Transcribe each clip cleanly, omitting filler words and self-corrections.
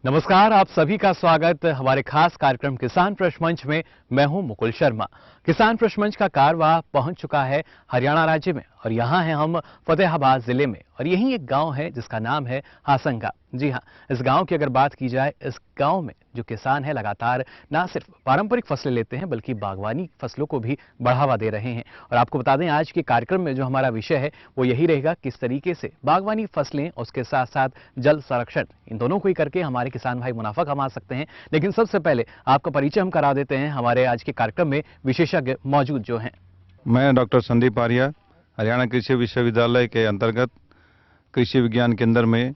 नमस्कार, आप सभी का स्वागत हमारे खास कार्यक्रम किसान प्रश्न मंच में। मैं हूं मुकुल शर्मा। किसान प्रश्न मंच का कारवां पहुंच चुका है हरियाणा राज्य में और यहां हैं हम फतेहाबाद जिले में और यही एक गांव है जिसका नाम है हासंगा। जी हां, इस गांव की अगर बात की जाए, इस गांव में जो किसान है लगातार ना सिर्फ पारंपरिक फसलें लेते हैं बल्कि बागवानी फसलों को भी बढ़ावा दे रहे हैं। और आपको बता दें, आज के कार्यक्रम में जो हमारा विषय है वो यही रहेगा, किस तरीके से बागवानी फसलें उसके साथ साथ जल संरक्षण, इन दोनों को ही करके हमारे किसान भाई मुनाफा कमा सकते हैं। लेकिन सबसे पहले आपका परिचय हम करा देते हैं, हमारे आज के कार्यक्रम में विशेषज्ञ मौजूद जो हैं। मैं डॉक्टर संदीप आर्या, हरियाणा कृषि विश्वविद्यालय के अंतर्गत कृषि विज्ञान केंद्र में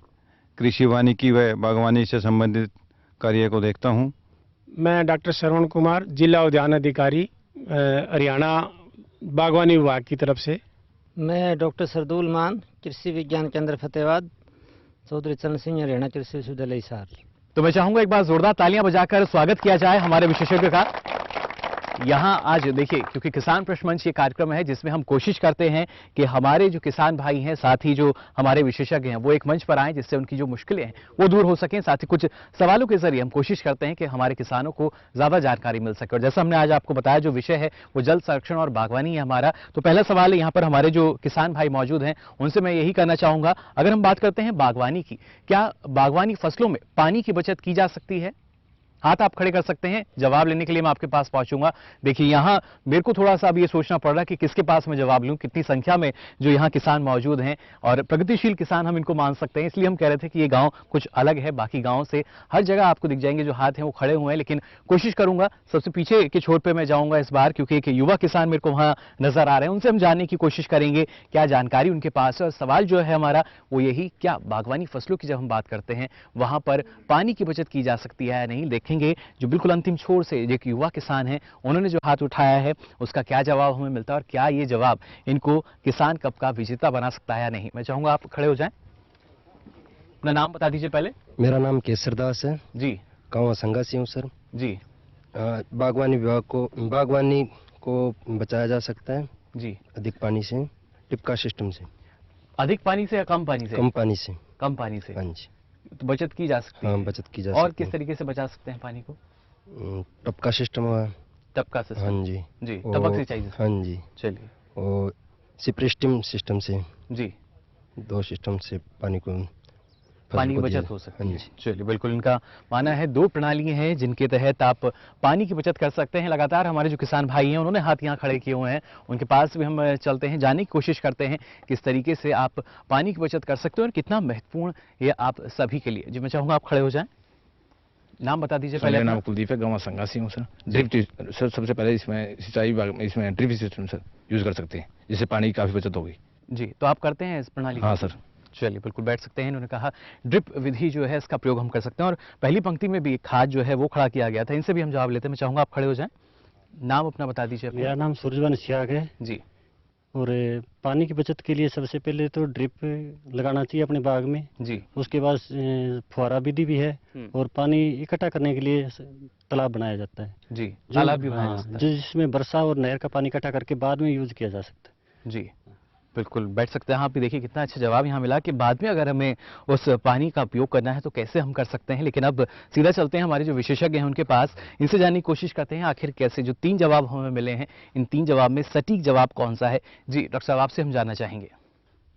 कृषि वानिकी व बागवानी से संबंधित कार्य को देखता हूं। मैं डॉक्टर श्रवण कुमार, जिला उद्यान अधिकारी, हरियाणा बागवानी विभाग की तरफ से। मैं डॉक्टर सरदुल मान, कृषि विज्ञान केंद्र फतेहाबाद, चौधरी चरण सिंह, हरियाणा कृषि विश्वविद्यालय हिसार। तो मैं चाहूंगा एक बार जोरदार तालियां बजाकर स्वागत किया जाए हमारे विशेषज्ञ का। यहाँ आज देखिए, क्योंकि किसान प्रश्न मंच ये कार्यक्रम है जिसमें हम कोशिश करते हैं कि हमारे जो किसान भाई हैं, साथ ही जो हमारे विशेषज्ञ हैं, वो एक मंच पर आएं जिससे उनकी जो मुश्किलें हैं वो दूर हो सकें। साथ ही कुछ सवालों के जरिए हम कोशिश करते हैं कि हमारे किसानों को ज्यादा जानकारी मिल सके। और जैसा हमने आज आपको बताया, जो विषय है वो जल संरक्षण और बागवानी है हमारा। तो पहला सवाल है, यहाँ पर हमारे जो किसान भाई मौजूद हैं उनसे मैं यही करना चाहूंगा, अगर हम बात करते हैं बागवानी की, क्या बागवानी फसलों में पानी की बचत की जा सकती है? हाथ आप खड़े कर सकते हैं, जवाब लेने के लिए मैं आपके पास पहुंचूंगा। देखिए, यहाँ मेरे को थोड़ा सा अब ये सोचना पड़ रहा है कि किसके पास मैं जवाब लूं, कितनी संख्या में जो यहाँ किसान मौजूद हैं और प्रगतिशील किसान हम इनको मान सकते हैं। इसलिए हम कह रहे थे कि ये गांव कुछ अलग है बाकी गांवों से। हर जगह आपको दिख जाएंगे जो हाथ हैं वो खड़े हुए हैं, लेकिन कोशिश करूंगा सबसे पीछे के छोर पे मैं जाऊंगा इस बार, क्योंकि एक युवा किसान मेरे को वहां नजर आ रहे हैं। उनसे हम जानने की कोशिश करेंगे क्या जानकारी उनके पास है। और सवाल जो है हमारा वो यही, क्या बागवानी फसलों की जब हम बात करते हैं वहां पर पानी की बचत की जा सकती है या नहीं। देखेंगे जो बिल्कुल अंतिम छोर से एक युवा किसान है, उन्होंने जो हाथ उठाया है उसका क्या जवाब हमें मिलता है और क्या ये जवाब इनको किसान कप का विजेता बना सकता है या नहीं। मैं चाहूंगा आप खड़े हो जाएं, अपना नाम बता दीजिए पहले। मेरा नाम केसरदास है जी। गाँव संगा से हूँ सर जी। बागवानी को बचाया जा सकता है जी। अधिक पानी से, टिपका सिस्टम से। अधिक पानी से या कम पानी से? कम पानी से। कम पानी से, हाँ जी। तो बचत की जा सकती है। हाँ, बचत की जा सकती है। और किस तरीके से बचा सकते हैं पानी को? टपका सिस्टम है। टपका सिस्टम? हाँ जी। जी, टपक सिंचाई सिस्टम। हाँ जी। चलिए। और सिप्रेस्टिम सिस्टम से। जी। 2 सिस्टम से पानी की बचत हो सकती है। हाँ जी। चलिए, बिल्कुल इनका मानना है 2 प्रणाली हैं जिनके तहत आप पानी की बचत कर सकते हैं। लगातार हमारे जो किसान भाई हैं उन्होंने हाथ यहाँ खड़े किए हुए हैं, उनके पास भी हम चलते हैं, जानने की कोशिश करते हैं किस तरीके से आप पानी की बचत कर सकते हो और कितना महत्वपूर्ण ये आप सभी के लिए। जी, मैं चाहूंगा आप खड़े हो जाएं, नाम बता दीजिए पहले। मेरा नाम कुलदीप है, गाँव संगासी हूँ सर। ड्रिप सर, सबसे पहले इसमें सिंचाई इसमें ड्रिप सिस्टम सर यूज कर सकते हैं, जिससे पानी की काफी बचत होगी। जी, तो आप करते हैं इस प्रणाली? हाँ सर। चलिए, बिल्कुल बैठ सकते हैं। इन्होंने कहा ड्रिप विधि जो है इसका प्रयोग हम कर सकते हैं। और पहली पंक्ति में भी एक खाद जो है वो खड़ा किया गया था, इनसे भी हम जवाब लेते हैं। मैं चाहूंगा आप खड़े हो जाएं, नाम अपना बता दीजिए। मेरा नाम सूरजवन सियाग है जी। और पानी की बचत के लिए सबसे पहले तो ड्रिप लगाना चाहिए अपने बाग में। जी। उसके बाद फुहारा विधि भी है और पानी इकट्ठा करने के लिए तालाब बनाया जाता है। जी, तालाब भी बनाया हाँ, जाता है। जिसमें वर्षा और नहर का पानी इकट्ठा करके बाद में यूज किया जा सकता है। जी, बिल्कुल बैठ सकते हैं। आप भी देखिए कितना अच्छा जवाब यहाँ मिला कि बाद में अगर हमें उस पानी का उपयोग करना है तो कैसे हम कर सकते हैं। लेकिन अब सीधा चलते हैं हमारे जो विशेषज्ञ हैं उनके पास, इनसे जानने की कोशिश करते हैं आखिर कैसे जो 3 जवाब हमें मिले हैं, इन 3 जवाब में सटीक जवाब कौन सा है। जी डॉक्टर साहब, आपसे हम जानना चाहेंगे।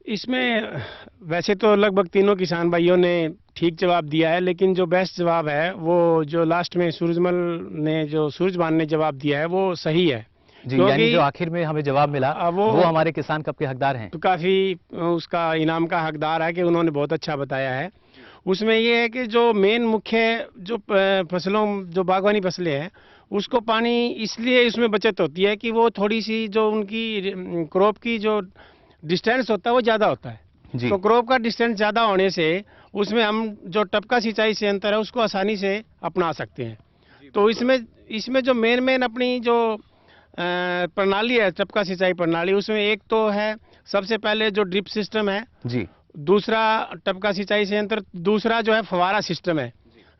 इसमें वैसे तो लगभग तीनों किसान भाइयों ने ठीक जवाब दिया है, लेकिन जो बेस्ट जवाब है वो जो लास्ट में सूरजमान ने जवाब दिया है वो सही है। जी, यानी जो आखिर में हमें जवाब मिला वो हमारे किसान कप के हकदार हैं। तो काफी उसका इनाम का हकदार है कि उन्होंने बहुत अच्छा बताया है। उसमें ये है कि जो मेन मुख्य जो फसलों, जो बागवानी फसलें हैं, उसको पानी इसलिए इसमें बचत होती है कि वो थोड़ी सी जो उनकी क्रॉप की जो डिस्टेंस होता है वो ज़्यादा होता है। तो क्रॉप का डिस्टेंस ज़्यादा होने से उसमें हम जो टपका सिंचाई से अंतर है उसको आसानी से अपना सकते हैं। तो इसमें जो मेन अपनी जो प्रणाली है, टपका सिंचाई प्रणाली, उसमें एक तो है सबसे पहले जो ड्रिप सिस्टम है जी, दूसरा टपका सिंचाई से अंतर, दूसरा जो है फवारा सिस्टम है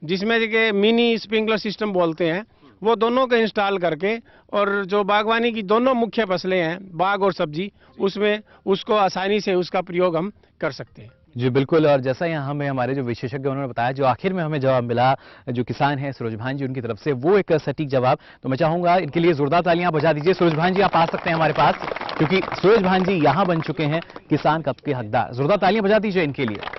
जिसमें कि मिनी स्प्रिंकलर सिस्टम बोलते हैं। वो दोनों को इंस्टॉल करके और जो बागवानी की दोनों मुख्य फसलें हैं, बाग और सब्जी, उसमें उसको आसानी से उसका प्रयोग हम कर सकते हैं। जी बिल्कुल। और जैसा यहाँ हमें हमारे जो विशेषज्ञ उन्होंने बताया, जो आखिर में हमें जवाब मिला जो किसान हैं सूरज भान जी उनकी तरफ से, वो एक सटीक जवाब। तो मैं चाहूंगा इनके लिए जोरदार तालियां बजा दीजिए। सूरज भान जी आप आ सकते हैं हमारे पास, क्योंकि सूरज भान जी यहाँ बन चुके हैं किसान कप के हकदार। जोरदार तालियां बजा दीजिए इनके लिए।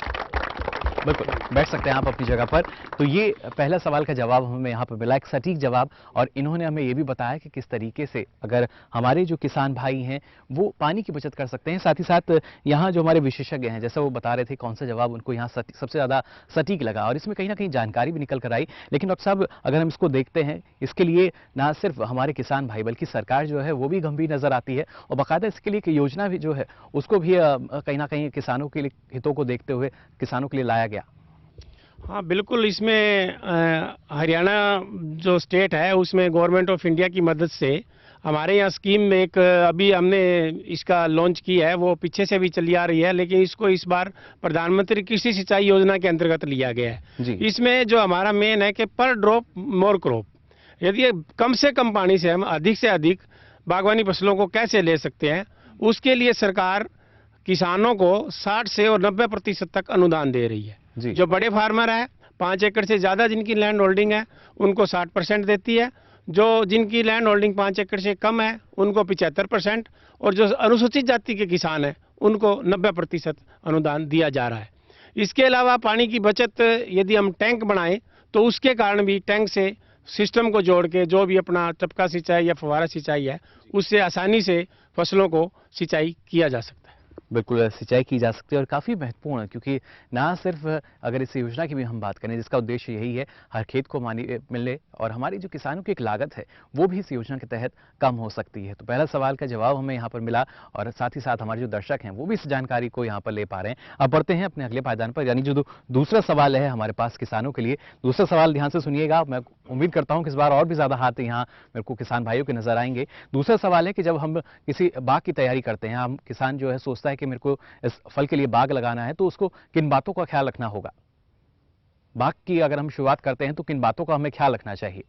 बिल्कुल, बैठ सकते हैं आप अपनी जगह पर। तो ये पहला सवाल का जवाब हमें यहाँ पर मिला, एक सटीक जवाब। और इन्होंने हमें ये भी बताया कि किस तरीके से अगर हमारे जो किसान भाई हैं वो पानी की बचत कर सकते हैं। साथ ही साथ यहाँ जो हमारे विशेषज्ञ हैं, जैसा वो बता रहे थे कौन सा जवाब उनको यहाँ सबसे ज़्यादा सटीक लगा, और इसमें कहीं ना कहीं जानकारी भी निकल कर आई। लेकिन डॉक्टर साहब अगर हम इसको देखते हैं, इसके लिए ना सिर्फ हमारे किसान भाई बल्कि सरकार जो है वो भी गंभीर नजर आती है, और बाकायदा इसके लिए एक योजना भी जो है उसको भी कहीं ना कहीं किसानों के लिए हितों को देखते हुए किसानों के लिए लाया गया। हाँ बिल्कुल, इसमें हरियाणा जो स्टेट है उसमें गवर्नमेंट ऑफ इंडिया की मदद से हमारे यहाँ स्कीम में एक अभी हमने इसका लॉन्च की है, वो पीछे से भी चली आ रही है, लेकिन इसको इस बार प्रधानमंत्री कृषि सिंचाई योजना के अंतर्गत लिया गया है। इसमें जो हमारा मेन है कि पर ड्रॉप मोर क्रॉप, यदि कम से कम पानी से हम अधिक से अधिक बागवानी फसलों को कैसे ले सकते हैं, उसके लिए सरकार किसानों को 60 से और 90% तक अनुदान दे रही है। जो बड़े फार्मर है 5 एकड़ से ज़्यादा जिनकी लैंड होल्डिंग है उनको 60% देती है, जो जिनकी लैंड होल्डिंग 5 एकड़ से कम है उनको 75%, और जो अनुसूचित जाति के किसान हैं उनको 90% अनुदान दिया जा रहा है। इसके अलावा पानी की बचत यदि हम टैंक बनाएं तो उसके कारण भी टैंक से सिस्टम को जोड़ के जो भी अपना टपका सिंचाई या फव्वारा सिंचाई है उससे आसानी से फसलों को सिंचाई किया जा सकता है। बिल्कुल सिंचाई की जा सकती है, और काफ़ी महत्वपूर्ण है, क्योंकि ना सिर्फ अगर इस योजना की भी हम बात करें जिसका उद्देश्य यही है हर खेत को मिलने, और हमारी जो किसानों की एक लागत है वो भी इस योजना के तहत कम हो सकती है। तो पहला सवाल का जवाब हमें यहाँ पर मिला, और साथ ही साथ हमारे जो दर्शक हैं वो भी इस जानकारी को यहाँ पर ले पा रहे हैं। अब बढ़ते हैं अपने अगले पायदान पर, यानी जो दूसरा सवाल है हमारे पास किसानों के लिए। दूसरा सवाल ध्यान से सुनिएगा, मैं उम्मीद करता हूँ कि इस बार और भी ज़्यादा हाथ यहाँ मेरे को किसान भाइयों के नजर आएंगे। दूसरा सवाल है कि जब हम किसी बाग की तैयारी करते हैं, हम किसान जो है सोचता है कि मेरे को इस फल के लिए बाग लगाना है, तो उसको किन बातों का ख्याल रखना होगा? बाग की अगर हम शुरुआत करते हैं तो किन बातों का हमें ख्याल रखना चाहिए?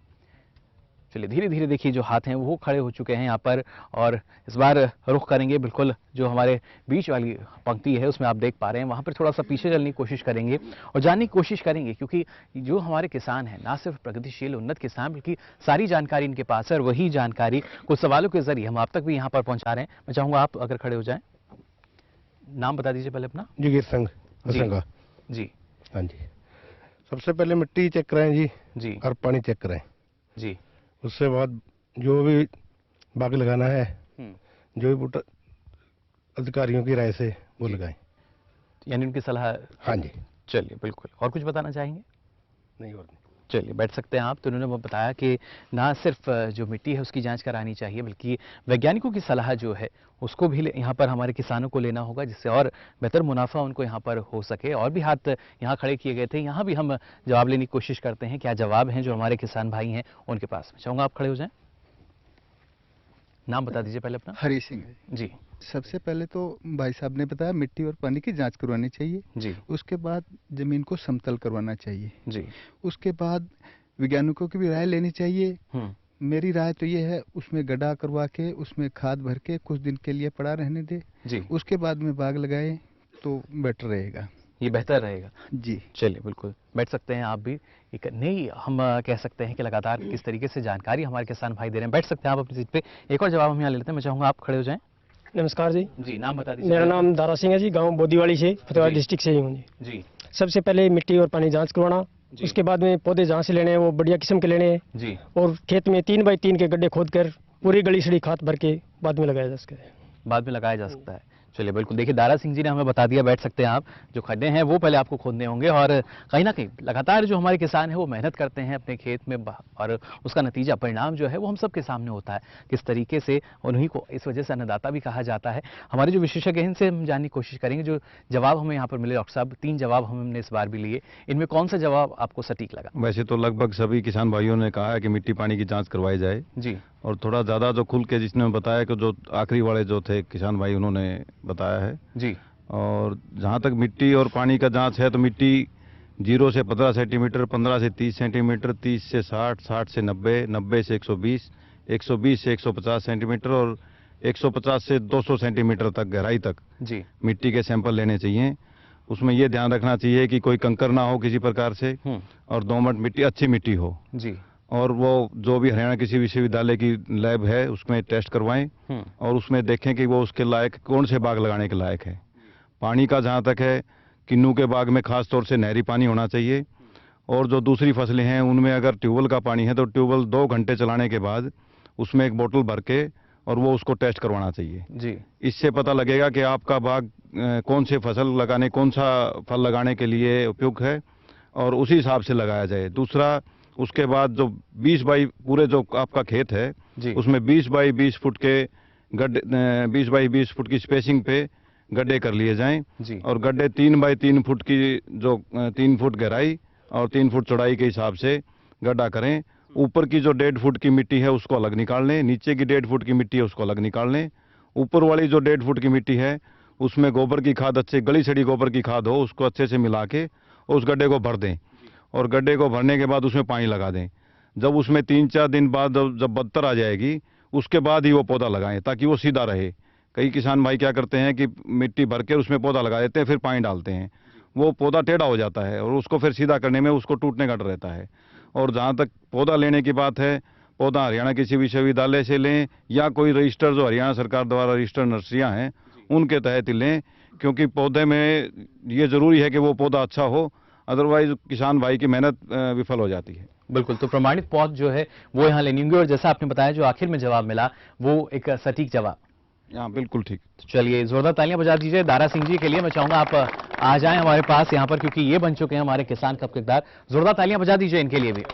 चलिए धीरे धीरे देखिए जो हाथ हैं वो खड़े हो चुके हैं यहाँ पर, और इस बार रुख करेंगे बिल्कुल जो हमारे बीच वाली पंक्ति है उसमें आप देख पा रहे हैं, वहाँ पर थोड़ा सा पीछे चलने की कोशिश करेंगे और जानने की कोशिश करेंगे, क्योंकि जो हमारे किसान हैं ना सिर्फ प्रगतिशील उन्नत किसान बल्कि सारी जानकारी इनके पास है, और वही जानकारी कुछ सवालों के जरिए हम आप तक भी यहाँ पर पहुँचा रहे हैं। मैं चाहूँगा आप अगर खड़े हो जाएं, नाम बता दीजिए पहले अपना। जगीर सिंह हसंगा जी। हाँ जी, सबसे पहले मिट्टी चेक कराएं जी और पानी चेक कराएं जी। उससे बाद जो भी बाग लगाना है जो भी बूटा अधिकारियों की राय से वो लगाएं, यानी उनकी सलाह। हाँ जी। चलिए बिल्कुल, और कुछ बताना चाहेंगे? नहीं और नहीं। चलिए बैठ सकते हैं आप। तो उन्होंने बताया कि ना सिर्फ जो मिट्टी है उसकी जांच करानी चाहिए बल्कि वैज्ञानिकों की सलाह जो है उसको भी यहाँ पर हमारे किसानों को लेना होगा, जिससे और बेहतर मुनाफा उनको यहाँ पर हो सके। और भी हाथ यहाँ खड़े किए गए थे, यहाँ भी हम जवाब लेने की कोशिश करते हैं क्या जवाब हैं जो हमारे किसान भाई हैं उनके पास। मैं चाहूँगा आप खड़े हो जाएं, नाम बता दीजिए पहले अपना। हरी सिंह जी। सबसे पहले तो भाई साहब ने बताया मिट्टी और पानी की जांच करवानी चाहिए जी। उसके बाद जमीन को समतल करवाना चाहिए जी। उसके बाद वैज्ञानिकों की भी राय लेनी चाहिए। मेरी राय तो ये है उसमें गड्ढा करवा के उसमें खाद भर के कुछ दिन के लिए पड़ा रहने दे जी। उसके बाद में बाग लगाए तो बेटर रहेगा, ये बेहतर रहेगा जी। चलिए बिल्कुल बैठ सकते हैं आप भी। एक नई हम कह सकते हैं कि लगातार किस तरीके से जानकारी हमारे किसान भाई दे रहे हैं। बैठ सकते हैं आप अपनी सीट पे। एक और जवाब हम यहाँ ले लेते हैं। मैं चाहूँगा आप खड़े हो जाएं। नमस्कार जी। जी, नाम बता दीजिए। मेरा नाम दारा सिंह है जी, गांव बोदीवाड़ी से फतेहाबाद डिस्ट्रिक्ट से ही हूँ जी। सबसे पहले मिट्टी और पानी जांच करवाना, उसके बाद में पौधे जहाँ से लेने हैं वो बढ़िया किस्म के लेने हैं जी, और खेत में 3 बाई 3 के गड्ढे खोद कर पूरी गली सड़ी खाद भर के बाद में लगाया जा सकता है। बाद में लगाया जा सकता है। चलिए बिल्कुल, देखिए दारा सिंह जी ने हमें बता दिया। बैठ सकते हैं आप। जो खड्डे हैं वो पहले आपको खोदने होंगे, और कहीं ना कहीं लगातार जो हमारे किसान हैं वो मेहनत करते हैं अपने खेत में, और उसका नतीजा परिणाम जो है वो हम सबके सामने होता है। किस तरीके से उन्हीं को इस वजह से अन्नदाता भी कहा जाता है। हमारे जो विशेषज्ञ हैं इनसे हम जानने की कोशिश करेंगे। जो जवाब हमें यहाँ पर मिले डॉक्टर साहब, 3 जवाब हमने इस बार भी लिए, इनमें कौन सा जवाब आपको सटीक लगा? वैसे तो लगभग सभी किसान भाइयों ने कहा है कि मिट्टी पानी की जांच करवाई जाए जी, और थोड़ा ज़्यादा जो खुल के जिसने बताया कि जो आखिरी वाले जो थे किसान भाई उन्होंने बताया है जी। और जहाँ तक मिट्टी और पानी का जांच है तो मिट्टी 0 से 15 सेंटीमीटर, 15 से 30 सेंटीमीटर, 30 से 60, 60 से 90, 90 से 120, 120 से 150 सेंटीमीटर और 150 से 200 सेंटीमीटर तक गहराई तक जी मिट्टी के सैंपल लेने चाहिए। उसमें ये ध्यान रखना चाहिए कि कोई कंकर ना हो किसी प्रकार से, और दोमट मिट्टी, अच्छी मिट्टी हो जी। और वो जो भी हरियाणा किसी विश्वविद्यालय की लैब है उसमें टेस्ट करवाएं और उसमें देखें कि वो उसके लायक कौन से बाग लगाने के लायक है। पानी का जहाँ तक है, किन्नू के बाग में खास तौर से नहरी पानी होना चाहिए, और जो दूसरी फसलें हैं उनमें अगर ट्यूबवेल का पानी है तो ट्यूबवेल 2 घंटे चलाने के बाद उसमें एक बोतल भर के और वो उसको टेस्ट करवाना चाहिए जी। इससे पता लगेगा कि आपका बाग कौन से फसल लगाने, कौन सा फल लगाने के लिए उपयुक्त है और उसी हिसाब से लगाया जाए। दूसरा, उसके बाद जो 20 बाई पूरे जो आपका खेत है उसमें 20 बाई 20 फुट के गड्ढे, 20 बाई 20 फुट की स्पेसिंग पे गड्ढे कर लिए जाएं और गड्ढे 3 बाई 3 फुट की जो 3 फुट गहराई और 3 फुट चौड़ाई के हिसाब से गड्ढा करें। ऊपर की जो 1.5 फुट की मिट्टी है उसको अलग निकाल लें, नीचे की 1.5 फुट की मिट्टी है उसको अलग निकाल लें। ऊपर वाली जो 1.5 फुट की मिट्टी है उसमें गोबर की खाद, अच्छे गली सड़ी गोबर की खाद हो, उसको अच्छे से मिला के उस गड्ढे को भर दें और गड्ढे को भरने के बाद उसमें पानी लगा दें। जब उसमें 3-4 दिन बाद जब बदतर आ जाएगी उसके बाद ही वो पौधा लगाएं ताकि वो सीधा रहे। कई किसान भाई क्या करते हैं कि मिट्टी भर के उसमें पौधा लगा देते हैं, फिर पानी डालते हैं, वो पौधा टेढ़ा हो जाता है और उसको फिर सीधा करने में उसको टूटने का डर रहता है। और जहाँ तक पौधा लेने की बात है, पौधा हरियाणा किसी विश्वविद्यालय से लें या कोई रजिस्टर जो हरियाणा सरकार द्वारा रजिस्टर्ड नर्सरियाँ हैं उनके तहत ही लें, क्योंकि पौधे में ये ज़रूरी है कि वो पौधा अच्छा हो, अदरवाइज किसान भाई की मेहनत विफल हो जाती है। बिल्कुल, तो प्रमाणित पौध जो है वो यहाँ लेनी होंगी और जैसा आपने बताया जो आखिर में जवाब मिला वो एक सटीक जवाब। हाँ बिल्कुल ठीक। तो चलिए जोरदार तालियां बजा दीजिए दारा सिंह जी के लिए। मैं चाहूंगा आप आ जाएं हमारे पास यहाँ पर, क्योंकि ये बन चुके हैं हमारे किसान कप किरदार। जोरदार तालियां बजा दीजिए इनके लिए भी।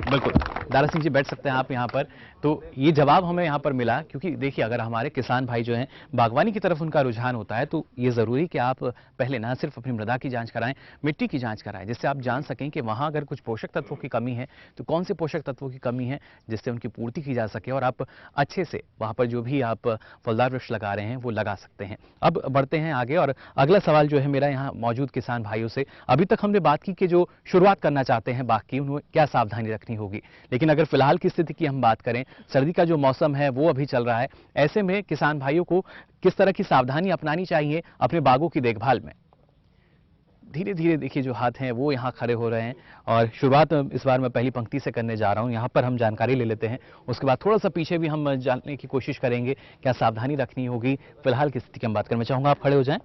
बिल्कुल दारा सिंह जी बैठ सकते हैं आप यहाँ पर। तो ये जवाब हमें यहाँ पर मिला, क्योंकि देखिए अगर हमारे किसान भाई जो हैं बागवानी की तरफ उनका रुझान होता है तो ये ज़रूरी कि आप पहले ना सिर्फ अपनी मृदा की जांच कराएं, मिट्टी की जांच कराएं, जिससे आप जान सकें कि वहाँ अगर कुछ पोषक तत्वों की कमी है तो कौन से पोषक तत्वों की कमी है जिससे उनकी पूर्ति की जा सके और आप अच्छे से वहाँ पर जो भी आप फलदार वृक्ष लगा रहे हैं वो लगा सकते हैं। अब बढ़ते हैं आगे और अगला सवाल जो है मेरा यहाँ मौजूद किसान भाइयों से। अभी तक हमने बात की कि जो शुरुआत करना चाहते हैं बाग की उन्हें क्या सावधानी रखनी होगी, लेकिन अगर फिलहाल की स्थिति की हम बात करें, सर्दी का जो मौसम है वो अभी चल रहा है, ऐसे में किसान भाइयों को किस तरह की सावधानी अपनानी चाहिए अपने बागों की देखभाल में? धीरे धीरे देखिए जो हाथ हैं वो यहाँ खड़े हो रहे हैं और शुरुआत इस बार मैं पहली पंक्ति से करने जा रहा हूँ। यहाँ पर हम जानकारी ले लेते हैं, उसके बाद थोड़ा सा पीछे भी हम जानने की कोशिश करेंगे क्या सावधानी रखनी होगी फिलहाल की स्थिति की हम बात करें। मैं चाहूँगा आप खड़े हो जाएं,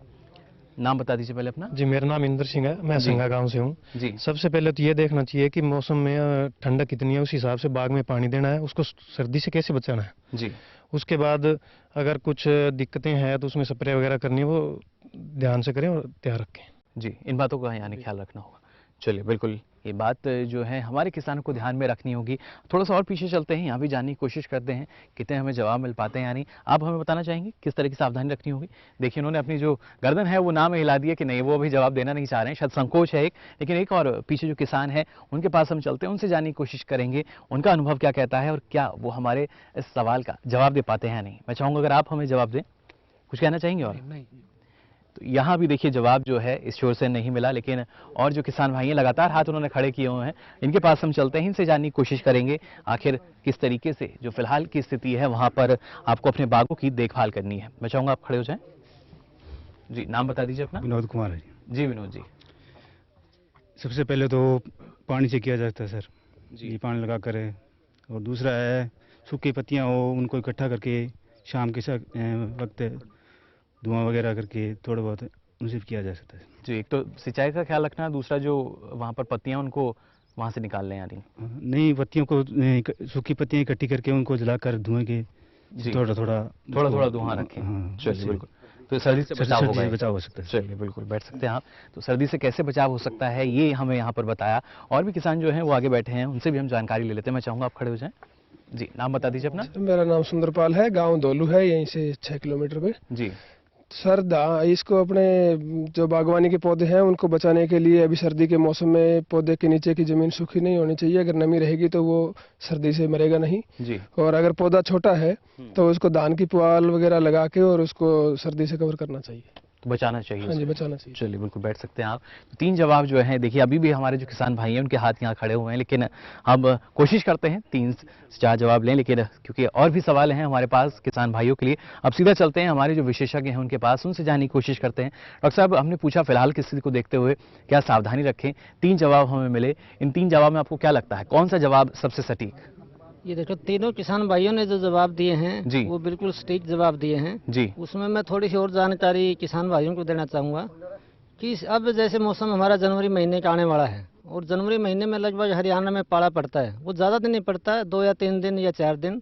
नाम बता दीजिए पहले अपना। जी, मेरा नाम इंद्र सिंह है, मैं संगा गांव से हूँ जी। सबसे पहले तो ये देखना चाहिए कि मौसम में ठंडक कितनी है, उस हिसाब से बाग में पानी देना है, उसको सर्दी से कैसे बचाना है जी। उसके बाद अगर कुछ दिक्कतें हैं तो उसमें स्प्रे वगैरह करनी है, वो ध्यान से करें और तैयार रखें। जी, इन बातों का यानी ख्याल रखना होगा। चलिए बिल्कुल ये बात जो है हमारे किसानों को ध्यान में रखनी होगी। थोड़ा सा और पीछे चलते हैं, यहाँ भी जानने की कोशिश करते हैं कितने हमें जवाब मिल पाते हैं। यानी आप हमें बताना चाहेंगे किस तरह की सावधानी रखनी होगी? देखिए उन्होंने अपनी जो गर्दन है वो नाम हिला दिया कि नहीं वो अभी जवाब देना नहीं चाह रहे हैं, शायद संकोच है एक। लेकिन एक और पीछे जो किसान है उनके पास हम चलते हैं, उनसे जानने की कोशिश करेंगे उनका अनुभव क्या कहता है और क्या वो हमारे इस सवाल का जवाब दे पाते हैं या नहीं। मैं चाहूँगा अगर आप हमें जवाब दें। कुछ कहना चाहेंगे? और तो यहाँ भी देखिए जवाब जो है इस शोर से नहीं मिला, लेकिन और जो किसान भाई हैं लगातार हाथ उन्होंने खड़े किए हुए हैं, इनके पास हम चलते हैं, इनसे जानने की कोशिश करेंगे आखिर किस तरीके से जो फिलहाल की स्थिति है वहाँ पर आपको अपने बागों की देखभाल करनी है। मैं चाहूँगा आप खड़े हो जाएं। जी, नाम बता दीजिए अपना। विनोद कुमार है जी। विनोद जी, सबसे पहले तो पानी से किया जाता है सर जी, पानी लगा कर। और दूसरा है सूखी पत्तियाँ हो उनको इकट्ठा करके शाम के वक्त धुआं वगैरह करके थोड़ा बहुत उनसे किया जा सकता है जी। एक तो सिंचाई का ख्याल रखना, दूसरा जो वहाँ पर पत्तियाँ उनको वहाँ से निकाल लें। यानी नहीं, पत्तियों को सूखी पत्तियाँ इकट्ठी करके उनको जलाकर धुएं के थोड़ा थोड़ा धुआं रखें। चलिए बिल्कुल, तो सर्दी से बचाव हो सकता है। चलिए बिल्कुल बैठ सकते हैं आप। तो सर्दी से कैसे बचाव हो सकता है ये हमें यहाँ पर बताया। और भी किसान जो हैं वो आगे बैठे हैं, उनसे भी हम जानकारी ले लेते हैं। मैं चाहूँगा आप खड़े हो जाएं। जी, नाम बता दीजिए अपना। मेरा नाम सुंदरपाल है, गांव दोलू है, यहीं से 6 किलोमीटर पे। जी सर, इसको अपने जो बागवानी के पौधे हैं उनको बचाने के लिए अभी सर्दी के मौसम में पौधे के नीचे की जमीन सूखी नहीं होनी चाहिए। अगर नमी रहेगी तो वो सर्दी से मरेगा नहीं जी। और अगर पौधा छोटा है तो उसको धान की पुआल वगैरह लगा के और उसको सर्दी से कवर करना चाहिए। तो बचाना चाहिए हाँ जी, उसको। बचाना चाहिए। चलिए बिल्कुल, बैठ सकते हैं आप। तो 3 जवाब जो हैं, देखिए अभी भी हमारे जो किसान भाई हैं उनके हाथ यहाँ खड़े हुए हैं, लेकिन हम कोशिश करते हैं 3 से 4 जवाब लें, लेकिन क्योंकि और भी सवाल हैं हमारे पास किसान भाइयों के लिए, अब सीधा चलते हैं हमारे जो विशेषज्ञ हैं उनके पास, उनसे जानने की कोशिश करते हैं। डॉक्टर साहब, हमने पूछा फिलहाल की स्थिति को देखते हुए क्या सावधानी रखें, 3 जवाब हमें मिले, इन 3 जवाब में आपको क्या लगता है कौन सा जवाब सबसे सटीक? ये देखो, तीनों किसान भाइयों ने जो जवाब दिए जी। हैं वो बिल्कुल सटीक जवाब दिए हैं। जी। उसमें मैं थोड़ी सी और जानकारी किसान भाइयों को देना चाहूँगा कि अब जैसे मौसम हमारा जनवरी महीने का आने वाला है, और जनवरी महीने में लगभग हरियाणा में पाला पड़ता है, वो ज़्यादा दिन नहीं पड़ता है, 2 या 3 दिन या 4 दिन।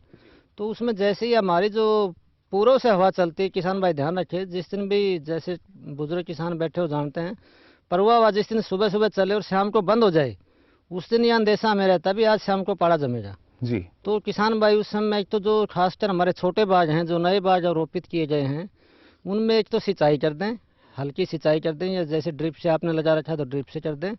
तो उसमें जैसे ही हमारी जो पूर्व से हवा चलती है, किसान भाई ध्यान रखे, जिस दिन भी जैसे बुजुर्ग किसान बैठे हो जानते हैं, परवा हवा जिस दिन सुबह सुबह चले और शाम को बंद हो जाए, उस दिन ये अंदेशा हमें रहता है भी आज शाम को पाला जमेगा। जी। तो किसान भाई उस समय एक तो जो खासकर हमारे छोटे बाग हैं, जो नए बाग आरोपित किए गए हैं, उनमें एक तो सिंचाई कर दें, हल्की सिंचाई कर दें, या जैसे ड्रिप से आपने लगा रखा है तो ड्रिप से कर दें,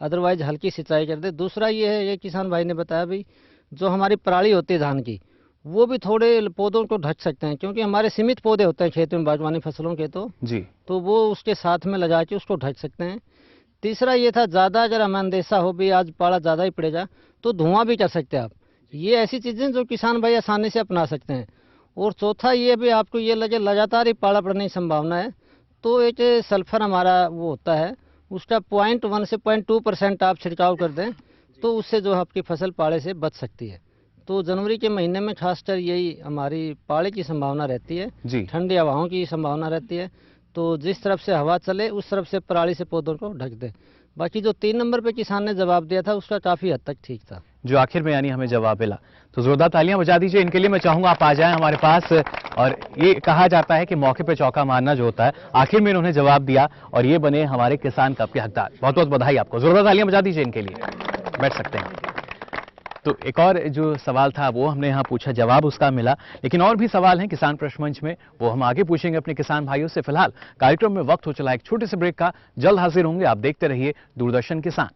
अदरवाइज हल्की सिंचाई कर दें। दूसरा ये है, ये किसान भाई ने बताया भी, जो हमारी पराली होती है धान की, वो भी थोड़े पौधों को ढक सकते हैं, क्योंकि हमारे सीमित पौधे होते हैं खेत में बागवानी फसलों के, तो वो उसके साथ में लगा के उसको ढक सकते हैं। तीसरा ये था, ज़्यादा अगर हमें अंदेशा हो भी आज पाला ज़्यादा ही पड़ेगा तो धुआं भी कर सकते हैं आप। ये ऐसी चीज़ें जो किसान भाई आसानी से अपना सकते हैं। और चौथा ये भी, आपको ये लगे लगातार ही पाला पड़ने की संभावना है, तो एक सल्फर हमारा वो होता है, उसका 0.1 से 0.2% आप छिड़काव कर दें, तो उससे जो आपकी फसल पाले से बच सकती है। तो जनवरी के महीने में खासकर यही हमारी पाले की संभावना रहती है, ठंडी हवाओं की संभावना रहती है। तो जिस तरफ से हवा चले उस तरफ से पराली से पौधों को ढक दें। बाकी जो 3 नंबर पे किसान ने जवाब दिया था उसका काफ़ी हद तक ठीक था, जो आखिर में यानी हमें जवाब मिला। तो जोरदार तालियां बजा दीजिए इनके लिए। मैं चाहूंगा आप आ जाएं हमारे पास। और ये कहा जाता है कि मौके पे चौका मारना जो होता है, आखिर में इन्होंने जवाब दिया और ये बने हमारे किसान कप के हकदार। बहुत बहुत बधाई आपको, जोरदार तालियां बजा दीजिए इनके लिए। बैठ सकते हैं। तो एक और जो सवाल था वो हमने यहाँ पूछा, जवाब उसका मिला, लेकिन और भी सवाल हैं किसान प्रश्न मंच में, वो हम आगे पूछेंगे अपने किसान भाइयों से। फिलहाल कार्यक्रम में वक्त हो चला एक छोटे से ब्रेक का, जल्द हाजिर होंगे। आप देखते रहिए दूरदर्शन किसान।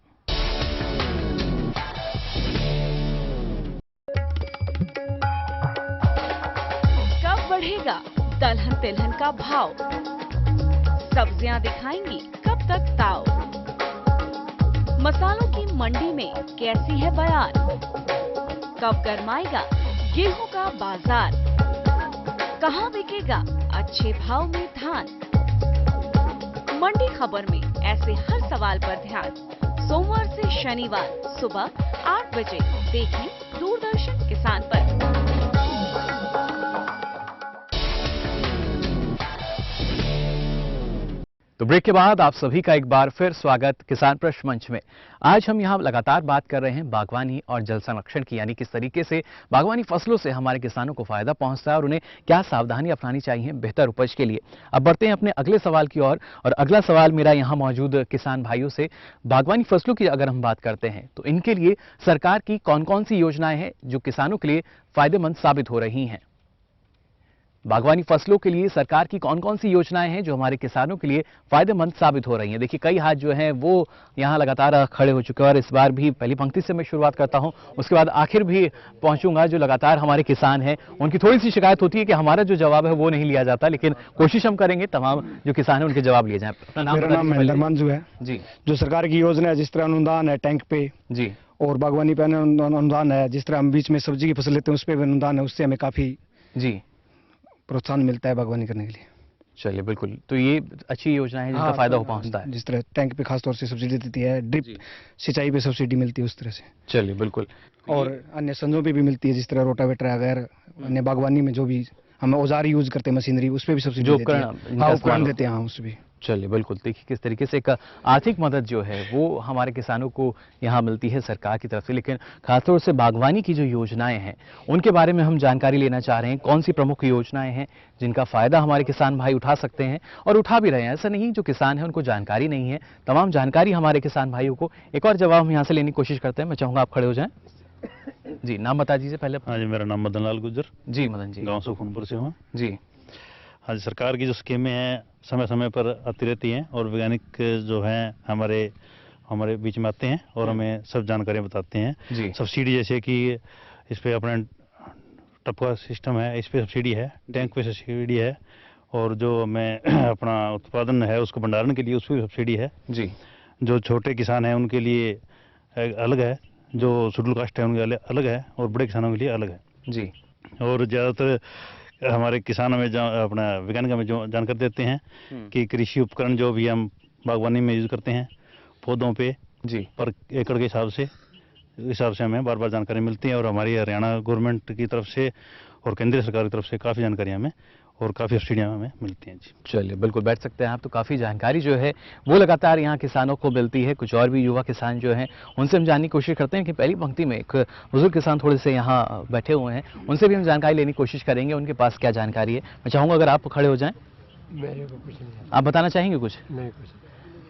कब बढ़ेगा दलहन तिलहन का भाव? सब्जियां दिखाएंगी कब तक ताव? मसालों की मंडी में कैसी है बयार? कब गरमाएगा गेहूं का बाजार? कहां बिकेगा अच्छे भाव में धान? मंडी खबर में ऐसे हर सवाल पर ध्यान। सोमवार से शनिवार सुबह 8 बजे देखें दूरदर्शन किसान पर। तो ब्रेक के बाद आप सभी का एक बार फिर स्वागत किसान प्रश्न मंच में। आज हम यहाँ लगातार बात कर रहे हैं बागवानी और जल संरक्षण की, यानी किस तरीके से बागवानी फसलों से हमारे किसानों को फायदा पहुंचता है और उन्हें क्या सावधानी अपनानी चाहिए बेहतर उपज के लिए। अब बढ़ते हैं अपने अगले सवाल की ओर, और अगला सवाल मेरा यहाँ मौजूद किसान भाइयों से। बागवानी फसलों की अगर हम बात करते हैं तो इनके लिए सरकार की कौन कौन सी योजनाएं हैं जो किसानों के लिए फायदेमंद साबित हो रही हैं? बागवानी फसलों के लिए सरकार की कौन कौन सी योजनाएं हैं जो हमारे किसानों के लिए फायदेमंद साबित हो रही हैं? देखिए कई हाथ जो हैं वो यहाँ लगातार खड़े हो चुके हैं, और इस बार भी पहली पंक्ति से मैं शुरुआत करता हूं, उसके बाद आखिर भी पहुंचूंगा। जो लगातार हमारे किसान हैं उनकी थोड़ी सी शिकायत होती है कि हमारा जो जवाब है वो नहीं लिया जाता, लेकिन कोशिश हम करेंगे तमाम जो किसान है उनके जवाब लिए जाए। मेरा नाम महेंद्र मंजू है जी। जो सरकार की योजना है, जिस तरह अनुदान है टैंक पे जी, और बागवानी पे अनुदान है, जिस तरह हम बीच में सब्जी की फसल लेते हैं उस पर भी अनुदान है, उससे हमें काफी जी प्रोत्साहन मिलता है बागवानी करने के लिए। चलिए बिल्कुल, तो ये अच्छी योजना है जिसका फायदा हो पहुंचता है। जिस तरह टैंक पे खासतौर से सब्सिडी देती है, ड्रिप सिंचाई पे सब्सिडी मिलती है उस तरह से। चलिए बिल्कुल, और अन्य संजों पे भी मिलती है, जिस तरह रोटावेटर अगर अन्य बागवानी में जो भी हम औजार यूज करते हैं मशीनरी, उस पर भी सब्सिडी देते हैं, उपकरण देते हैं उस भी। चलिए बिल्कुल, देखिए किस तरीके से एक आर्थिक मदद जो है वो हमारे किसानों को यहाँ मिलती है सरकार की तरफ से। लेकिन खासतौर से बागवानी की जो योजनाएं हैं उनके बारे में हम जानकारी लेना चाह रहे हैं। कौन सी प्रमुख योजनाएं हैं जिनका फायदा हमारे किसान भाई उठा सकते हैं और उठा भी रहे हैं? ऐसा नहीं जो किसान है उनको जानकारी नहीं है, तमाम जानकारी हमारे किसान भाइयों को। एक और जवाब हम यहाँ से लेने की कोशिश करते हैं। मैं चाहूँगा आप खड़े हो जाएं। जी, नाम बता दीजिए पहले। हाँ जी, मेरा नाम मदन लाल गुज्जर। जी मदन जी, गाँव सुखनपुर से हूँ जी। हाँ जी, सरकार की जो स्कीमें हैं समय समय पर आती रहती हैं, और वैज्ञानिक जो हैं हमारे बीच में आते हैं और हमें सब जानकारियाँ बताते हैं। सब्सिडी जैसे कि इस पे अपना टपका सिस्टम है, इस पे सब्सिडी है, टैंक पे सब्सिडी है, और जो हमें अपना उत्पादन है उसको भंडारण के लिए उस पर सब्सिडी है जी। जो छोटे किसान हैं उनके लिए अलग है, जो शेड्यूल कास्ट है उनके लिए अलग है, और बड़े किसानों के लिए अलग है जी। और ज़्यादातर हमारे किसानों में अपना वैज्ञानिक में जो जानकारी देते हैं कि कृषि उपकरण जो भी हम बागवानी में यूज़ करते हैं पौधों पे जी पर एकड़ के हिसाब से हमें बार बार जानकारी मिलती है, और हमारी हरियाणा गवर्नमेंट की तरफ से और केंद्रीय सरकार की तरफ से काफ़ी जानकारी हमें और काफ़ी सब्सिडियाँ हमें मिलती हैं जी। चलिए बिल्कुल बैठ सकते हैं आप। तो काफ़ी जानकारी जो है वो लगातार यहाँ किसानों को मिलती है। कुछ और भी युवा किसान जो हैं उनसे हम जानने की कोशिश करते हैं कि पहली पंक्ति में एक बुजुर्ग किसान थोड़े से यहाँ बैठे हुए हैं, उनसे भी हम जानकारी लेने की कोशिश करेंगे उनके पास क्या जानकारी है। मैं चाहूँगा अगर आप खड़े हो जाएँ, आप बताना चाहेंगे कुछ? नहीं कुछ।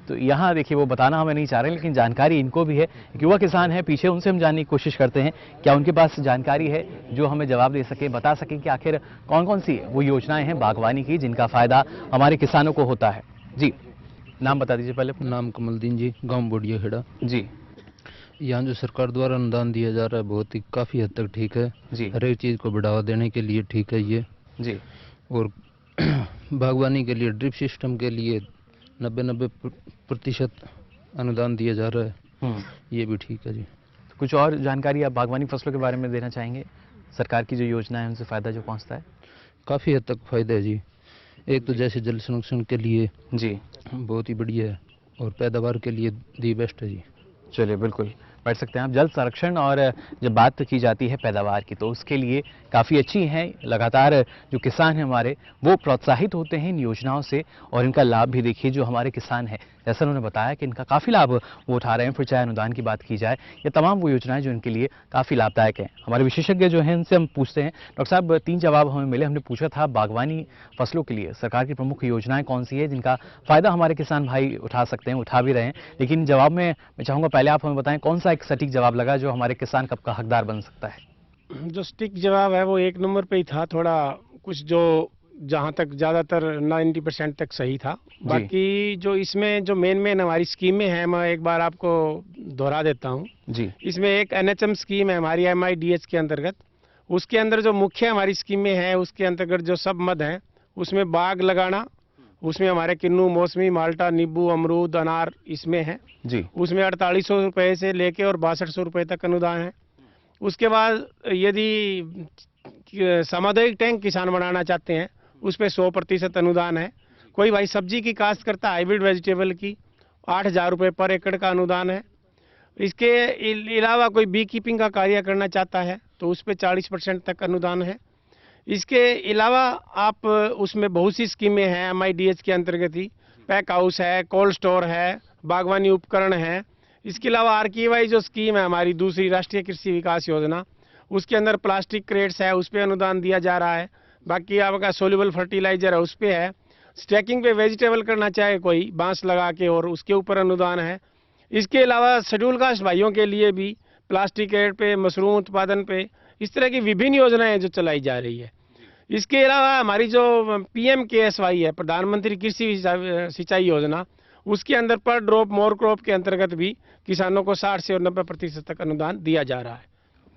तो यहाँ देखिए वो बताना हमें नहीं चाह रहे, लेकिन जानकारी इनको भी है। एक युवा किसान है पीछे, उनसे हम जानने की कोशिश करते हैं क्या उनके पास जानकारी है जो हमें जवाब दे सके, बता सकें कि आखिर कौन कौन सी वो योजनाएं हैं बागवानी की जिनका फ़ायदा हमारे किसानों को होता है। जी नाम बता दीजिए पहले। नाम कमलदीन जी, गांव बोडिया खेड़ा जी। यहाँ जो सरकार द्वारा अनुदान दिया जा रहा है बहुत ही काफ़ी हद तक ठीक है जी। हर एक चीज़ को बढ़ावा देने के लिए ठीक है ये जी। और बागवानी के लिए ड्रिप सिस्टम के लिए 90% अनुदान दिया जा रहा है, ये भी ठीक है जी। कुछ और जानकारी आप बागवानी फसलों के बारे में देना चाहेंगे? सरकार की जो योजना है उनसे फ़ायदा जो पहुंचता है? काफ़ी हद तक फ़ायदा है जी। एक तो जैसे जल संरक्षण के लिए जी बहुत ही बढ़िया है और पैदावार के लिए दी बेस्ट है जी। चलिए बिल्कुल बैठ सकते हैं आप। जल संरक्षण और जब बात की जाती है पैदावार की तो उसके लिए काफ़ी अच्छी हैं। लगातार जो किसान हैं हमारे वो प्रोत्साहित होते हैं इन योजनाओं से, और इनका लाभ भी देखिए जो हमारे किसान हैं जैसा उन्होंने बताया कि इनका काफ़ी लाभ वो उठा रहे हैं। फिर चाहे अनुदान की बात की जाए या तमाम वो योजनाएं जो इनके लिए काफ़ी लाभदायक हैं। हमारे विशेषज्ञ जो हैं उनसे हम पूछते हैं। डॉक्टर साहब 3 जवाब हमें मिले। हमने पूछा था बागवानी फसलों के लिए सरकार की प्रमुख योजनाएं कौन सी है जिनका फ़ायदा हमारे किसान भाई उठा सकते हैं, उठा भी रहे हैं, लेकिन जवाब में मैं चाहूँगा पहले आप हमें बताएं कौन सा एक सटीक जवाब लगा जो हमारे किसान कब का हकदार बन सकता है? जो सटीक जवाब है वो 1 नंबर पे ही था, थोड़ा कुछ जो जहाँ तक ज़्यादातर 90% तक सही था। बाकी जो इसमें जो मेन हमारी स्कीमें हैं मैं एक बार आपको दोहरा देता हूँ जी। इसमें एक NHM स्कीम है हमारी MIDH के अंतर्गत, उसके अंदर जो मुख्य हमारी स्कीमें हैं उसके अंतर्गत जो सब मद हैं उसमें बाग लगाना, उसमें हमारे किन्नू, मौसमी, माल्टा, नींबू, अमरूद, अनार इसमें है जी। उसमें 4800 रुपये से लेके और 6200 रुपये तक अनुदान है। उसके बाद यदि सामुदायिक टैंक किसान बनाना चाहते हैं उस पर 100% अनुदान है। कोई भाई सब्जी की काश्त करता है हाइब्रिड वेजिटेबल की 8000 रुपये पर एकड़ का अनुदान है। इसके अलावा कोई बी कीपिंग का कार्य करना चाहता है तो उस पर 40% तक अनुदान है। इसके अलावा आप उसमें बहुत सी स्कीमें हैं MIDH के अंतर्गत ही, पैक हाउस है, कोल्ड स्टोर है, बागवानी उपकरण है। इसके अलावा RKY जो स्कीम है हमारी दूसरी राष्ट्रीय कृषि विकास योजना उसके अंदर प्लास्टिक क्रेट्स है उस पर अनुदान दिया जा रहा है। बाकी आपका सोल्यूबल फर्टिलाइजर है उस पर है। स्टैकिंग पे वेजिटेबल करना चाहे कोई बांस लगा के और उसके ऊपर अनुदान है। इसके अलावा शेड्यूल कास्ट भाइयों के लिए भी प्लास्टिक क्रेट पे, मशरूम उत्पादन पे, इस तरह की विभिन्न योजनाएं जो चलाई जा रही है। इसके अलावा हमारी जो PMKSY है प्रधानमंत्री कृषि सिंचाई योजना उसके अंदर पर ड्रॉप मोर क्रॉप के अंतर्गत भी किसानों को 60 से 90% तक अनुदान दिया जा रहा है।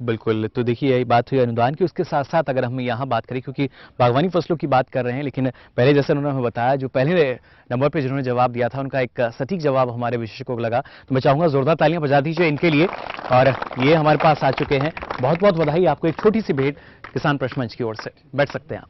बिल्कुल। तो देखिए यही बात हुई अनुदान की, उसके साथ साथ अगर हम यहाँ बात करें क्योंकि बागवानी फसलों की बात कर रहे हैं, लेकिन पहले जैसे उन्होंने हमें बताया जो पहले नंबर पे जिन्होंने जवाब दिया था उनका एक सटीक जवाब हमारे विशेषज्ञों को लगा, तो मैं चाहूँगा जोरदार तालियां बजा दीजिए इनके लिए। और ये हमारे पास आ चुके हैं, बहुत बहुत बधाई आपको। एक छोटी सी भेंट किसान प्रश्न मंच की ओर से, बैठ सकते हैं आप।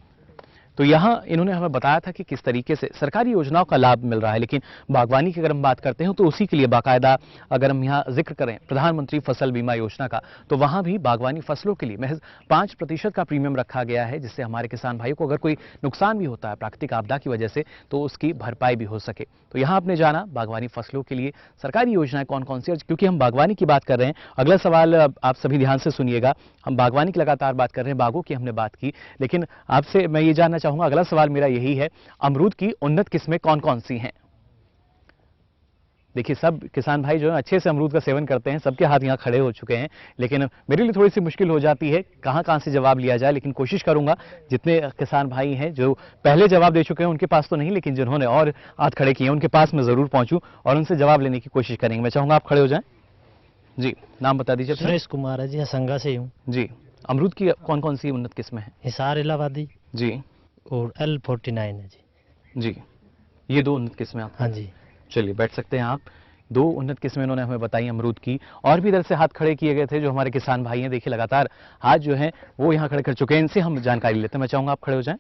तो यहाँ इन्होंने हमें बताया था कि किस तरीके से सरकारी योजनाओं का लाभ मिल रहा है, लेकिन बागवानी की अगर हम बात करते हैं तो उसी के लिए बाकायदा अगर हम यहाँ जिक्र करें प्रधानमंत्री फसल बीमा योजना का तो वहाँ भी बागवानी फसलों के लिए महज 5% का प्रीमियम रखा गया है, जिससे हमारे किसान भाइयों को अगर कोई नुकसान भी होता है प्राकृतिक आपदा की वजह से तो उसकी भरपाई भी हो सके। तो यहाँ आपने जाना बागवानी फसलों के लिए सरकारी योजनाएं कौन कौन सी, क्योंकि हम बागवानी की बात कर रहे हैं। अगला सवाल आप सभी ध्यान से सुनिएगा, हम बागवानी की लगातार बात कर रहे हैं, बागों की हमने बात की, लेकिन आपसे मैं ये जानना चाहूंगा, अगला सवाल मेरा यही है, अमरूद की उन्नत किस्में कौन कौन सी हैं? देखिए सब किसान भाई जो है अच्छे से अमरूद का सेवन करते हैं, सबके हाथ यहाँ खड़े हो चुके हैं, लेकिन मेरे लिए थोड़ी सी मुश्किल हो जाती है कहाँ से जवाब लिया जाए, लेकिन कोशिश करूंगा जितने किसान भाई हैं जो पहले जवाब दे चुके हैं उनके पास तो नहीं, लेकिन जिन्होंने और हाथ खड़े किए हैं उनके पास मैं जरूर पहुंचूं और उनसे जवाब लेने की कोशिश करेंगे। मैं चाहूंगा आप खड़े हो जाएं। जी नाम बता दीजिए। सुरेश कुमार है जी, हसंगा से हूँ जी। अमरूद की कौन कौन सी उन्नत किस्में हैं? हिसार इलाहाबादी जी और L49 है जी। जी, ये 2 उन्नत किस्में आप? हाँ जी। चलिए बैठ सकते हैं आप। 2 उन्नत किस्में इन्होंने हमें बताई अमरूद की। और भी इधर से हाथ खड़े किए गए थे जो हमारे किसान भाई हैं, देखिए लगातार हाथ जो हैं वो यहाँ खड़े कर चुके हैं। इनसे हम जानकारी लेते हैं। मैं चाहूँगा आप खड़े हो जाएं।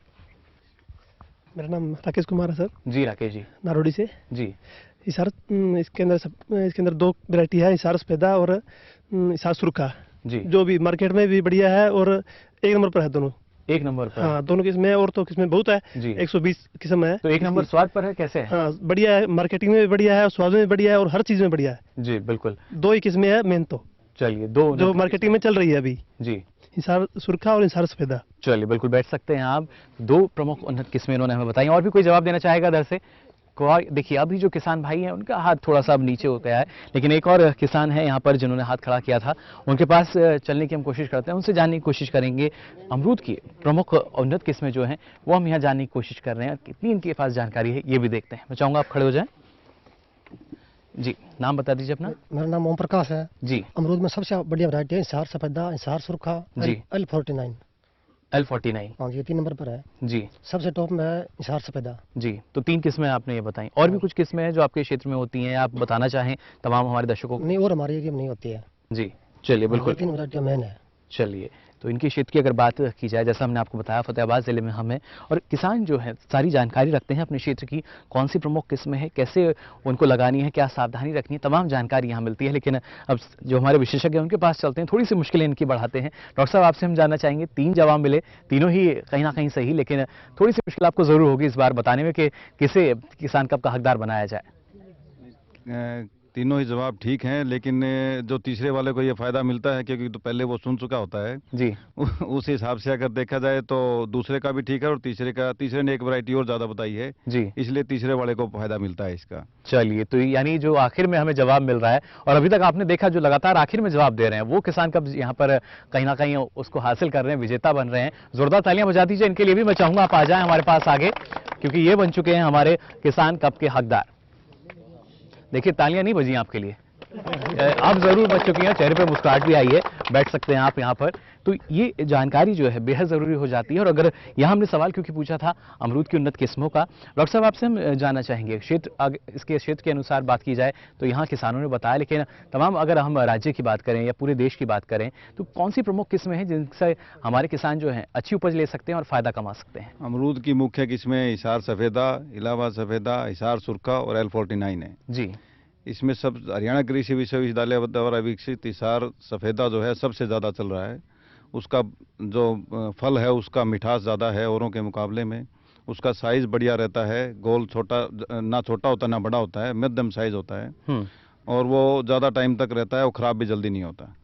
मेरा नाम राकेश कुमार है सर। जी राकेश जी। नारोडी से। जी। इसके अंदर 2 वैरायटी है, हिसार सफेदा और हिसार सुरखा। जी। जो भी मार्केट में भी बढ़िया है और 1 नंबर पर है दोनों। 1 नंबर पर? हाँ, दोनों किस्में, और तो किस्में बहुत है जी। 120 किस्म है। तो 1 नंबर स्वाद पर है, कैसे है? हाँ, बढ़िया है, मार्केटिंग में भी बढ़िया है, स्वाद में भी बढ़िया है और हर चीज में बढ़िया है। जी बिल्कुल। 2 ही किस्में है मेन तो। चलिए 2 जो मार्केटिंग में चल रही है अभी। जी। हिसार सुरखा और हिसार सफेदा। चलिए बिल्कुल बैठ सकते हैं आप। 2 प्रमुख उन्नत किस्में इन्होंने हमें बताई। और भी कोई जवाब देना चाहेगा इधर से? देखिए अभी जो किसान भाई हैं उनका हाथ थोड़ा सा अब नीचे हो गया है, लेकिन एक और किसान है यहाँ पर जिन्होंने हाथ खड़ा किया था, उनके पास चलने की हम कोशिश करते हैं, उनसे जानने की कोशिश करेंगे अमरूद की प्रमुख उन्नत किस्में जो हैं वो हम यहाँ जानने की कोशिश कर रहे हैं और कितनी इनके पास जानकारी है ये भी देखते हैं। मैं चाहूँगा आप खड़े हो जाएं। जी, नाम बता दीजिए अपना। मेरा नाम ओम प्रकाश है जी। अमरूद में सबसे बढ़िया वैरायटी है हिसार सफेदा, हिसार सुरखा, जी। L49। L49। हाँ, ये 3 नंबर पर है जी। सबसे टॉप में है हिसार सफेदा। जी, तो 3 किस्में आपने ये बताई। और भी कुछ किस्में हैं जो आपके क्षेत्र में होती हैं, आप बताना चाहें तमाम हमारे दर्शकों को? नहीं, और हमारे एरिया में नहीं होती है। जी, चलिए बिल्कुल। 3 वैरायटियां मेन है। चलिए, तो इनके क्षेत्र की अगर बात की जाए, जैसा हमने आपको बताया फतेहाबाद जिले में हम हैं और किसान जो है सारी जानकारी रखते हैं अपने क्षेत्र की, कौन सी प्रमुख किस्में हैं, कैसे उनको लगानी है, क्या सावधानी रखनी है, तमाम जानकारी यहाँ मिलती है। लेकिन अब जो हमारे विशेषज्ञ हैं उनके पास चलते हैं, थोड़ी सी मुश्किलें इनकी बढ़ाते हैं। डॉक्टर साहब आपसे हम जानना चाहेंगे, 3 जवाब मिले, तीनों ही कहीं ना कहीं सही, लेकिन थोड़ी सी मुश्किल आपको ज़रूर होगी इस बार बताने में कि किसे किसान कप का हकदार बनाया जाए। तीनों ही जवाब ठीक हैं, लेकिन जो तीसरे वाले को ये फायदा मिलता है क्योंकि तो पहले वो सुन चुका होता है जी। उस हिसाब से अगर देखा जाए तो दूसरे का भी ठीक है और तीसरे ने एक वैरायटी और ज्यादा बताई है जी, इसलिए तीसरे वाले को फायदा मिलता है इसका। चलिए, तो यानी जो आखिर में हमें जवाब मिल रहा है और अभी तक आपने देखा जो लगातार आखिर में जवाब दे रहे हैं वो किसान कब यहाँ पर कहीं ना कहीं उसको हासिल कर रहे हैं, विजेता बन रहे हैं। जोरदार तालियां बजा दीजिए इनके लिए भी। मैं चाहूंगा आप आ जाएं हमारे पास आगे, क्योंकि ये बन चुके हैं हमारे किसान कप के हकदार। देखिए तालियां नहीं बजी आपके लिए, आप जरूर बच चुकी हैं, चेहरे पे मुस्कुराहट भी आई है। बैठ सकते हैं आप यहाँ पर। तो ये जानकारी जो है बेहद ज़रूरी हो जाती है। और अगर यहाँ हमने सवाल क्योंकि पूछा था अमरूद की उन्नत किस्मों का, डॉक्टर साहब आपसे हम जानना चाहेंगे क्षेत्र, इसके क्षेत्र के अनुसार बात की जाए तो यहाँ किसानों ने बताया, लेकिन तमाम अगर हम राज्य की बात करें या पूरे देश की बात करें तो कौन सी प्रमुख किस्में हैं जिनसे हमारे किसान जो हैं अच्छी उपज ले सकते हैं और फ़ायदा कमा सकते हैं? अमरूद की मुख्य किस्में हिसार सफेदा, इलाहाबाद सफेदा, हिसार सुरखा और L49 है जी। इसमें सब हरियाणा कृषि विश्वविद्यालय द्वारा विकसित हिसार सफेदा जो है सबसे ज़्यादा चल रहा है। उसका जो फल है उसका मिठास ज़्यादा है औरों के मुकाबले में, उसका साइज़ बढ़िया रहता है, गोल छोटा ना छोटा होता ना बड़ा होता है, मध्यम साइज़ होता है और वो ज़्यादा टाइम तक रहता है और ख़राब भी जल्दी नहीं होता।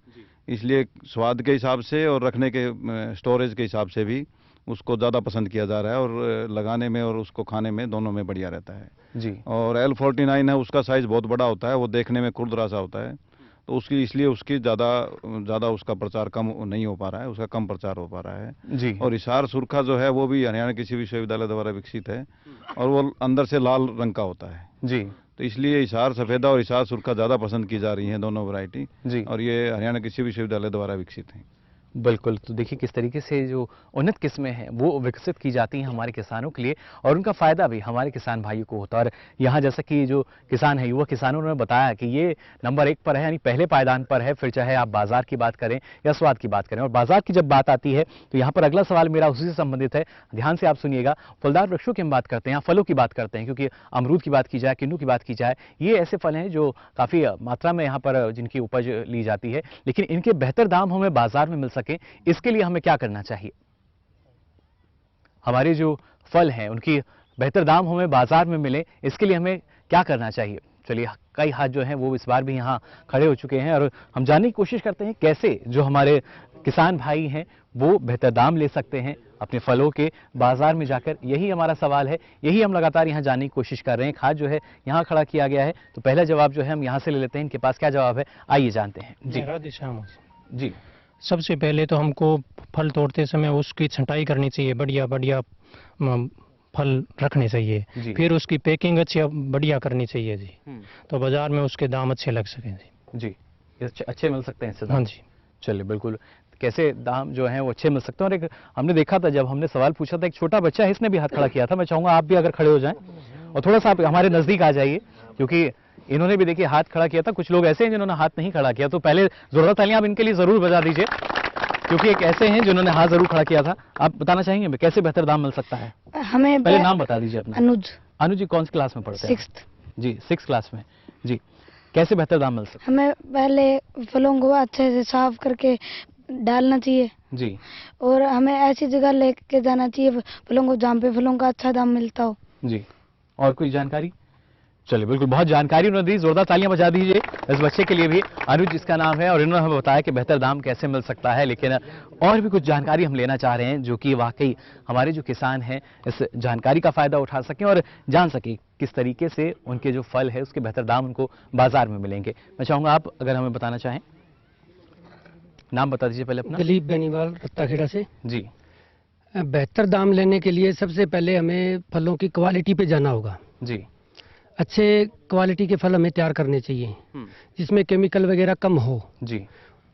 इसलिए स्वाद के हिसाब से और रखने के स्टोरेज के हिसाब से भी उसको ज़्यादा पसंद किया जा रहा है और लगाने में और उसको खाने में दोनों में बढ़िया रहता है जी। और L49 है उसका साइज़ बहुत बड़ा होता है, वो देखने में खुरदरा सा होता है, तो उसकी इसलिए उसकी ज़्यादा उसका प्रचार कम नहीं हो पा रहा है, उसका कम प्रचार हो पा रहा है जी। और हिसार सुरखा जो है वो भी हरियाणा कृषि विश्वविद्यालय द्वारा विकसित है और वो अंदर से लाल रंग का होता है जी। तो इसलिए हिसार सफेदा और हिसार सुरखा ज़्यादा पसंद की जा रही हैं दोनों वैरायटी जी। और ये हरियाणा कृषि विश्वविद्यालय द्वारा विकसित हैं। बिल्कुल, तो देखिए किस तरीके से जो उन्नत किस्में हैं वो विकसित की जाती हैं हमारे किसानों के लिए और उनका फ़ायदा भी हमारे किसान भाइयों को होता है। और यहाँ जैसा कि जो किसान है, युवा किसानों ने बताया कि ये नंबर 1 पर है, यानी पहले पायदान पर है, फिर चाहे आप बाजार की बात करें या स्वाद की बात करें। और बाजार की जब बात आती है तो यहाँ पर अगला सवाल मेरा उसी से संबंधित है, ध्यान से आप सुनिएगा। फलदार वृक्षों की हम बात करते हैं, फलों की बात करते हैं, क्योंकि अमरूद की बात की जाए, किन्नू की बात की जाए, ये ऐसे फल हैं जो काफ़ी मात्रा में यहाँ पर जिनकी उपज ली जाती है, लेकिन इनके बेहतर दाम हमें बाजार में मिल सके इसके लिए हमें क्या करना चाहिए? हमारे जो फल हैं उनकी बेहतर दाम हमें बाजार में मिले इसके लिए हमें क्या करना चाहिए? चलिए, कई हाथ जो हैं वो इस बार भी यहाँ खड़े हो चुके हैं और हम जानने की कोशिश करते हैं कैसे जो हमारे किसान भाई हैं वो बेहतर दाम ले सकते हैं अपने फलों के बाजार में जाकर। यही हमारा सवाल है, यही हम लगातार यहाँ जानने की कोशिश कर रहे हैं। खाद जो है यहाँ खड़ा किया गया है, तो पहला जवाब जो है हम यहाँ से ले लेते हैं, इनके पास क्या जवाब है आइए जानते हैं। जी। सबसे पहले तो हमको फल तोड़ते समय उसकी छंटाई करनी चाहिए, बढ़िया बढ़िया फल रखने चाहिए, फिर उसकी पैकिंग अच्छी बढ़िया करनी चाहिए जी, तो बाजार में उसके दाम अच्छे लग सकें जी। अच्छे मिल सकते हैं इससे। हाँ जी। चलिए बिल्कुल, कैसे दाम जो हैं वो अच्छे मिल सकते हैं। और एक हमने देखा था जब हमने सवाल पूछा था, एक छोटा बच्चा है, इसने भी हाथ खड़ा किया था। मैं चाहूंगा आप भी अगर खड़े हो जाएं और थोड़ा सा आप हमारे नजदीक आ जाइए, क्योंकि इन्होंने भी देखिए हाथ खड़ा किया था। कुछ लोग ऐसे हैं जिन्होंने हाथ नहीं खड़ा किया, तो पहले जोरदार तालियां आप इनके लिए जरूर बजा दीजिए, क्योंकि एक ऐसे हैं जिन्होंने हाथ जरूर खड़ा किया था। आप बताना चाहेंगे कैसे बेहतर दाम मिल सकता है? हमें पहले नाम बता दीजिए अपना। अनुज। अनुज जी कौन सी क्लास में पढ़ते हैं? 6th। जी 6th क्लास में। जी कैसे बेहतर दाम मिल सकता है? हमें पहले फलों को अच्छे से साफ करके डालना चाहिए जी, और हमें ऐसी जगह लेके जाना चाहिए फलों को जहाँ पे फलों का अच्छा दाम मिलता हो जी। और कोई जानकारी? चलिए, बिल्कुल बहुत जानकारी उन्होंने दी, जोरदार तालियां बजा दीजिए इस बच्चे के लिए भी। अनुज इसका नाम है और इन्होंने हमें बताया कि बेहतर दाम कैसे मिल सकता है। लेकिन और भी कुछ जानकारी हम लेना चाह रहे हैं, जो कि वाकई हमारे जो किसान हैं इस जानकारी का फायदा उठा सकें और जान सकें किस तरीके से उनके जो फल है उसके बेहतर दाम उनको बाजार में मिलेंगे। मैं चाहूंगा आप अगर हमें बताना चाहें, नाम बता दीजिए पहले अपना। दिलीप बेनीवाल, रत्ताखेड़ा से जी। बेहतर दाम लेने के लिए सबसे पहले हमें फलों की क्वालिटी पे जाना होगा जी। अच्छे क्वालिटी के फल हमें तैयार करने चाहिए जिसमें केमिकल वगैरह कम हो जी।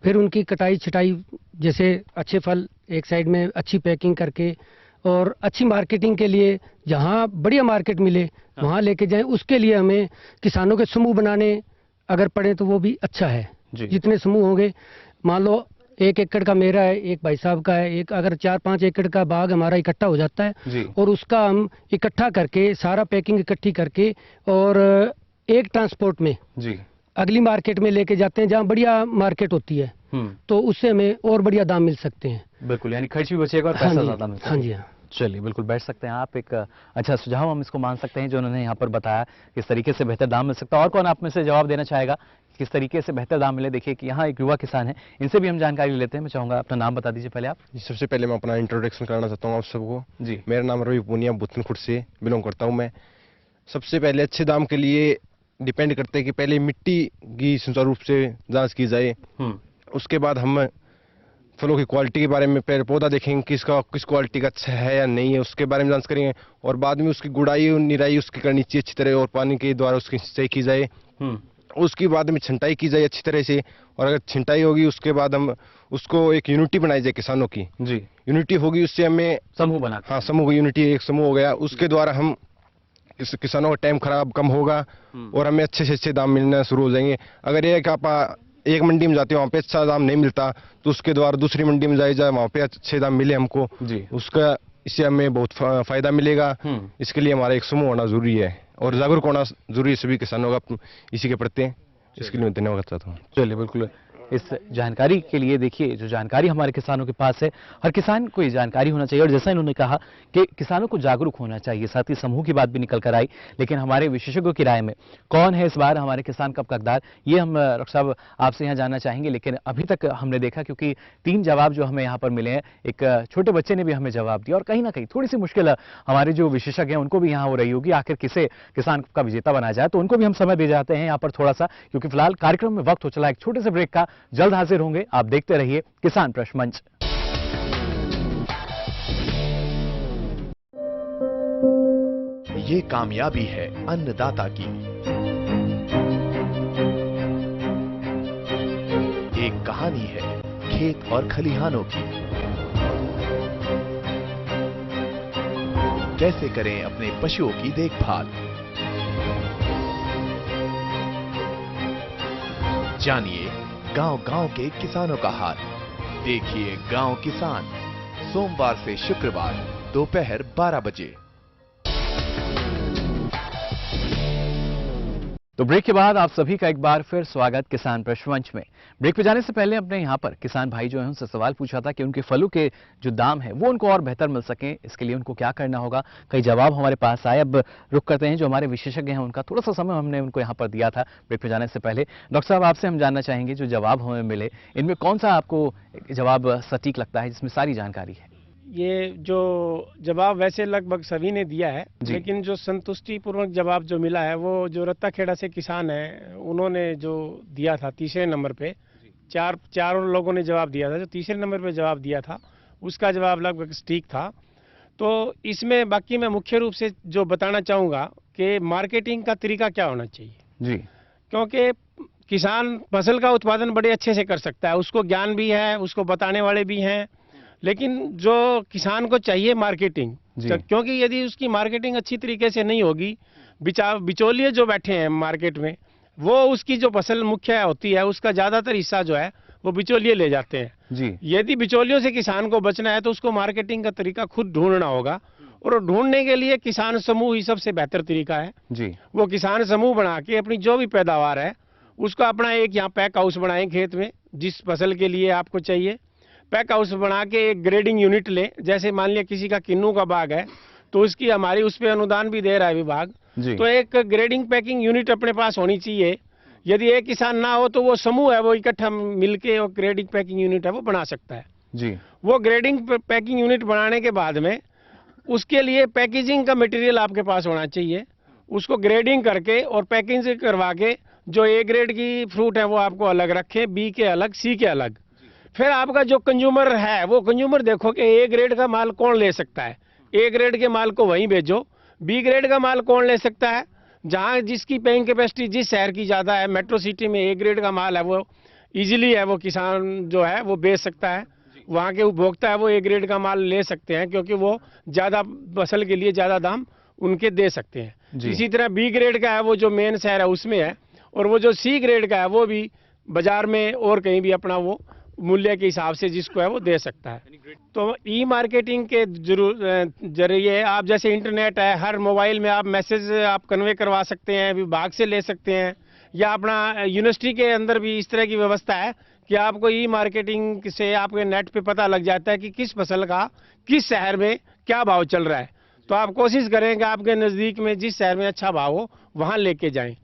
फिर उनकी कटाई छटाई, जैसे अच्छे फल एक साइड में अच्छी पैकिंग करके और अच्छी मार्केटिंग के लिए जहाँ बढ़िया मार्केट मिले वहाँ लेके जाएं। उसके लिए हमें किसानों के समूह बनाने अगर पड़े तो वो भी अच्छा है। जितने समूह होंगे, मान लो 1 एकड़ का मेरा है, एक भाई साहब का है, एक अगर 4-5 एकड़ का बाग हमारा इकट्ठा हो जाता है और उसका हम इकट्ठा करके सारा पैकिंग इकट्ठी करके और एक ट्रांसपोर्ट में जी अगली मार्केट में लेके जाते हैं जहाँ बढ़िया मार्केट होती है, तो उससे हमें और बढ़िया दाम मिल सकते हैं। बिल्कुल, यानी खर्च भी बचेगा और पैसा ज्यादा मिलता है। हाँ जी हाँ। चलिए, बिल्कुल बैठ सकते हैं आप। एक अच्छा सुझाव हम इसको मान सकते हैं जो उन्होंने यहाँ पर बताया, किस तरीके से बेहतर दाम मिल सकता है। और कौन आप में से जवाब देना चाहेगा किस तरीके से बेहतर दाम मिले? देखिए कि यहाँ एक युवा किसान है, इनसे भी हम जानकारी लेते हैं। मैं चाहूंगा अपना नाम बता दीजिए पहले आप। जी, सबसे पहले मैं अपना इंट्रोडक्शन करना चाहता हूँ आप सबको। जी, मेरा नाम रवि पूनिया, बुतनखुट से बिलोंग करता हूँ मैं। सबसे पहले अच्छे दाम के लिए डिपेंड करते हैं कि पहले मिट्टी की सुचारू रूप से जाँच की जाए, उसके बाद हम फलों की क्वालिटी के बारे में पहले पौधा देखेंगे किस क्वालिटी का अच्छा है या नहीं है, उसके बारे में जांच करेंगे और बाद में उसकी गुड़ाई और निराई उसकी करनी चाहिए अच्छी तरह और पानी के द्वारा उसकी सिंचाई की जाए। उसके बाद में छंटाई की जाए अच्छी तरह से, और अगर छंटाई होगी उसके बाद हम उसको एक यूनिटी बनाई जाए किसानों की। जी, यूनिटी होगी, उससे हमें समूह बना। हाँ, समूह, यूनिटी एक समूह हो गया, उसके द्वारा हम किसानों का टाइम खराब कम होगा और हमें अच्छे से अच्छे दाम मिलना शुरू हो जाएंगे। अगर एक आप एक मंडी में जाते हो वहाँ पे अच्छा दाम नहीं मिलता तो उसके द्वारा दूसरी मंडी में जाए वहाँ पे अच्छे दाम मिले हमको जी, उसका इससे हमें बहुत फायदा मिलेगा। इसके लिए हमारा एक समूह होना जरूरी है और जागरूक होना जरूरी है सभी किसानों का इसी के प्रति। इसके लिए मैं धन्यवाद चाहता हूँ। चलिए, बिल्कुल इस जानकारी के लिए देखिए जो जानकारी हमारे किसानों के पास है, हर किसान को ये जानकारी होना चाहिए। और जैसा इन्होंने कहा कि किसानों को जागरूक होना चाहिए, साथ ही समूह की बात भी निकल कर आई। लेकिन हमारे विशेषज्ञों की राय में कौन है इस बार हमारे किसान का हकदार, ये हम डॉक्टर साहब आपसे यहाँ जानना चाहेंगे। लेकिन अभी तक हमने देखा, क्योंकि 3 जवाब जो हमें यहाँ पर मिले हैं, एक छोटे बच्चे ने भी हमें जवाब दिया और कहीं ना कहीं थोड़ी सी मुश्किल हमारे जो विशेषज्ञ हैं उनको भी यहाँ हो रही होगी, आखिर किसे किसान का विजेता बनाया जाए। तो उनको भी हम समय दे जाते हैं यहाँ पर थोड़ा सा, क्योंकि फिलहाल कार्यक्रम में वक्त हो चला एक छोटे से ब्रेक का। जल्द हाजिर होंगे, आप देखते रहिए किसान प्रश्न मंच। ये कामयाबी है अन्नदाता की, एक कहानी है खेत और खलिहानों की। कैसे करें अपने पशुओं की देखभाल, जानिए गांव-गांव के किसानों का हाल। देखिए गांव किसान, सोमवार से शुक्रवार दोपहर 12 बजे। तो ब्रेक के बाद आप सभी का एक बार फिर स्वागत किसान प्रश्न मंच में। ब्रेक पे जाने से पहले अपने यहाँ पर किसान भाई जो हैं उनसे सवाल पूछा था कि उनके फलों के जो दाम है वो उनको और बेहतर मिल सके, इसके लिए उनको क्या करना होगा। कई जवाब हमारे पास आए। अब रुक करते हैं जो हमारे विशेषज्ञ हैं उनका, थोड़ा सा समय हमने उनको यहाँ पर दिया था ब्रेक पे जाने से पहले। डॉक्टर साहब, आपसे हम जानना चाहेंगे जो जवाब हमें मिले इनमें कौन सा आपको जवाब सटीक लगता है जिसमें सारी जानकारी है? ये जो जवाब वैसे लगभग सभी ने दिया है, लेकिन जो संतुष्टिपूर्वक जवाब जो मिला है वो जो रत्ताखेड़ा से किसान है उन्होंने जो दिया था तीसरे नंबर पे, चारों लोगों ने जवाब दिया था। जो तीसरे नंबर पे जवाब दिया था उसका जवाब लगभग ठीक था। तो इसमें बाकी मैं मुख्य रूप से जो बताना चाहूँगा कि मार्केटिंग का तरीका क्या होना चाहिए जी, क्योंकि किसान फसल का उत्पादन बड़े अच्छे से कर सकता है, उसको ज्ञान भी है, उसको बताने वाले भी हैं, लेकिन जो किसान को चाहिए मार्केटिंग, क्योंकि यदि उसकी मार्केटिंग अच्छी तरीके से नहीं होगी, बिचौलिए जो बैठे हैं मार्केट में, वो उसकी जो फसल मुख्य होती है उसका ज़्यादातर हिस्सा जो है वो बिचौलिए ले जाते हैं जी। यदि बिचौलियों से किसान को बचना है तो उसको मार्केटिंग का तरीका खुद ढूंढना होगा, और ढूंढने के लिए किसान समूह ही सबसे बेहतर तरीका है जी। वो किसान समूह बना के अपनी जो भी पैदावार है उसका अपना एक यहाँ पैक हाउस बनाएं खेत में, जिस फसल के लिए आपको चाहिए पैक हाउस बना के एक ग्रेडिंग यूनिट लें। जैसे मान लिया किसी का किन्नू का बाग है तो उसकी हमारी उस पर अनुदान भी दे रहा है विभाग, तो एक ग्रेडिंग पैकिंग यूनिट अपने पास होनी चाहिए। यदि एक किसान ना हो तो वो समूह है वो इकट्ठा मिलके और ग्रेडिंग पैकिंग यूनिट है वो बना सकता है जी। वो ग्रेडिंग पैकिंग यूनिट बनाने के बाद में उसके लिए पैकेजिंग का मटेरियल आपके पास होना चाहिए, उसको ग्रेडिंग करके और पैकेजिंग करवा के जो ए ग्रेड की फ्रूट है वो आपको अलग रखें, बी के अलग, सी के अलग। फिर आपका जो कंज्यूमर है वो कंज्यूमर देखो कि ए ग्रेड का माल कौन ले सकता है, ए ग्रेड के माल को वहीं भेजो। बी ग्रेड का माल कौन ले सकता है, जहाँ जिसकी पेइंग कैपेसिटी जिस शहर की ज़्यादा है, मेट्रो सिटी में ए ग्रेड का माल है वो इजीली है वो किसान जो है वो बेच सकता है, वहाँ के उपभोक्ता है वो ए ग्रेड का माल ले सकते हैं क्योंकि वो ज़्यादा फसल के लिए ज़्यादा दाम उनके दे सकते हैं। इसी तरह बी ग्रेड का है वो जो मेन शहर है उसमें है, और वो जो सी ग्रेड का है वो भी बाजार में और कहीं भी अपना वो मूल्य के हिसाब से जिसको है वो दे सकता है। तो ई मार्केटिंग के जरिए आप जैसे इंटरनेट है, हर मोबाइल में आप मैसेज आप कन्वे करवा सकते हैं, विभाग से ले सकते हैं, या अपना यूनिवर्सिटी के अंदर भी इस तरह की व्यवस्था है कि आपको ई मार्केटिंग से आपके नेट पे पता लग जाता है कि किस फसल का किस शहर में क्या भाव चल रहा है। तो आप कोशिश करें कि आपके नज़दीक में जिस शहर में अच्छा भाव हो वहाँ लेके जाएं।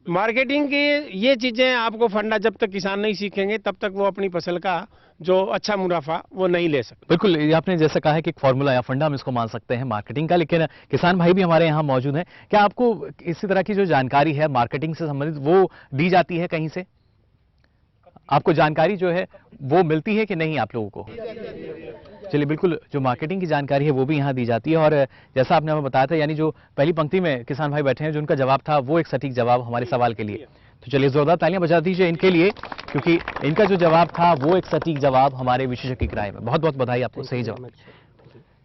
मार्केटिंग की ये चीज़ें आपको फंडा जब तक किसान नहीं सीखेंगे तब तक वो अपनी फसल का जो अच्छा मुनाफा वो नहीं ले सकते। बिल्कुल, ये आपने जैसा कहा है कि एक फॉर्मूला या फंडा हम इसको मान सकते हैं मार्केटिंग का, लेकिन किसान भाई भी हमारे यहाँ मौजूद हैं। क्या आपको इसी तरह की जो जानकारी है मार्केटिंग से संबंधित वो दी जाती है कहीं से? आपको जानकारी जो है वो मिलती है कि नहीं आप लोगों को? चलिए, बिल्कुल जो मार्केटिंग की जानकारी है वो भी यहाँ दी जाती है, और जैसा आपने हमें बताया था, यानी जो पहली पंक्ति में किसान भाई बैठे हैं जो उनका जवाब था वो एक सटीक जवाब हमारे सवाल के लिए। तो चलिए जोरदार तालियां बजा दीजिए इनके लिए, क्योंकि इनका जो जवाब था वो एक सटीक जवाब हमारे विशेषज्ञ की राय में। बहुत बहुत बधाई आपको, सही जवाब।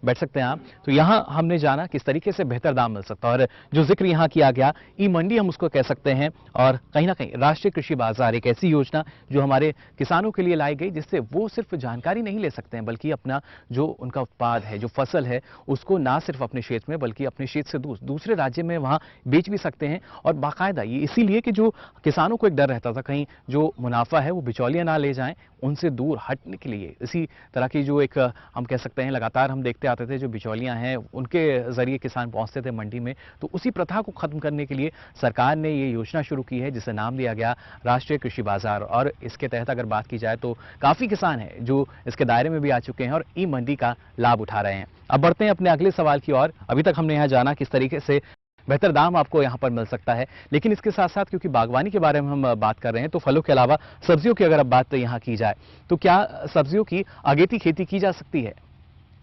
बैठ सकते हैं आप। तो यहाँ हमने जाना किस तरीके से बेहतर दाम मिल सकता है, और जो जिक्र यहाँ किया गया ई मंडी हम उसको कह सकते हैं, और कहीं ना कहीं राष्ट्रीय कृषि बाजार एक ऐसी योजना जो हमारे किसानों के लिए लाई गई, जिससे वो सिर्फ जानकारी नहीं ले सकते हैं बल्कि अपना जो उनका उत्पाद है, जो फसल है, उसको ना सिर्फ अपने क्षेत्र में बल्कि अपने क्षेत्र से दूसरे राज्य में वहाँ बेच भी सकते हैं। और बाकायदा ये इसीलिए कि जो किसानों को एक डर रहता था कहीं जो मुनाफा है वो बिचौलिया ना ले जाएं, उनसे दूर हटने के लिए इसी तरह की जो एक हम कह सकते हैं लगातार हम देखते आते थे जो बिचौलियां हैं उनके जरिए किसान पहुंचते थे मंडी में, तो उसी प्रथा को खत्म करने के लिए सरकार ने ये योजना शुरू की है जिसे नाम दिया गया राष्ट्रीय कृषि बाजार। और इसके तहत अगर बात की जाए तो काफी किसान हैं जो इसके दायरे में भी आ चुके हैं और ई मंडी का लाभ उठा रहे हैं। अब बढ़ते हैं अपने अगले सवाल की ओर। अभी तक हमने यहाँ जाना किस तरीके से बेहतर दाम आपको यहाँ पर मिल सकता है, लेकिन इसके साथ साथ क्योंकि बागवानी के बारे में हम बात कर रहे हैं तो फलों के अलावा सब्जियों की अगर अब बात यहाँ की जाए तो क्या सब्जियों की अगेती खेती की जा सकती है?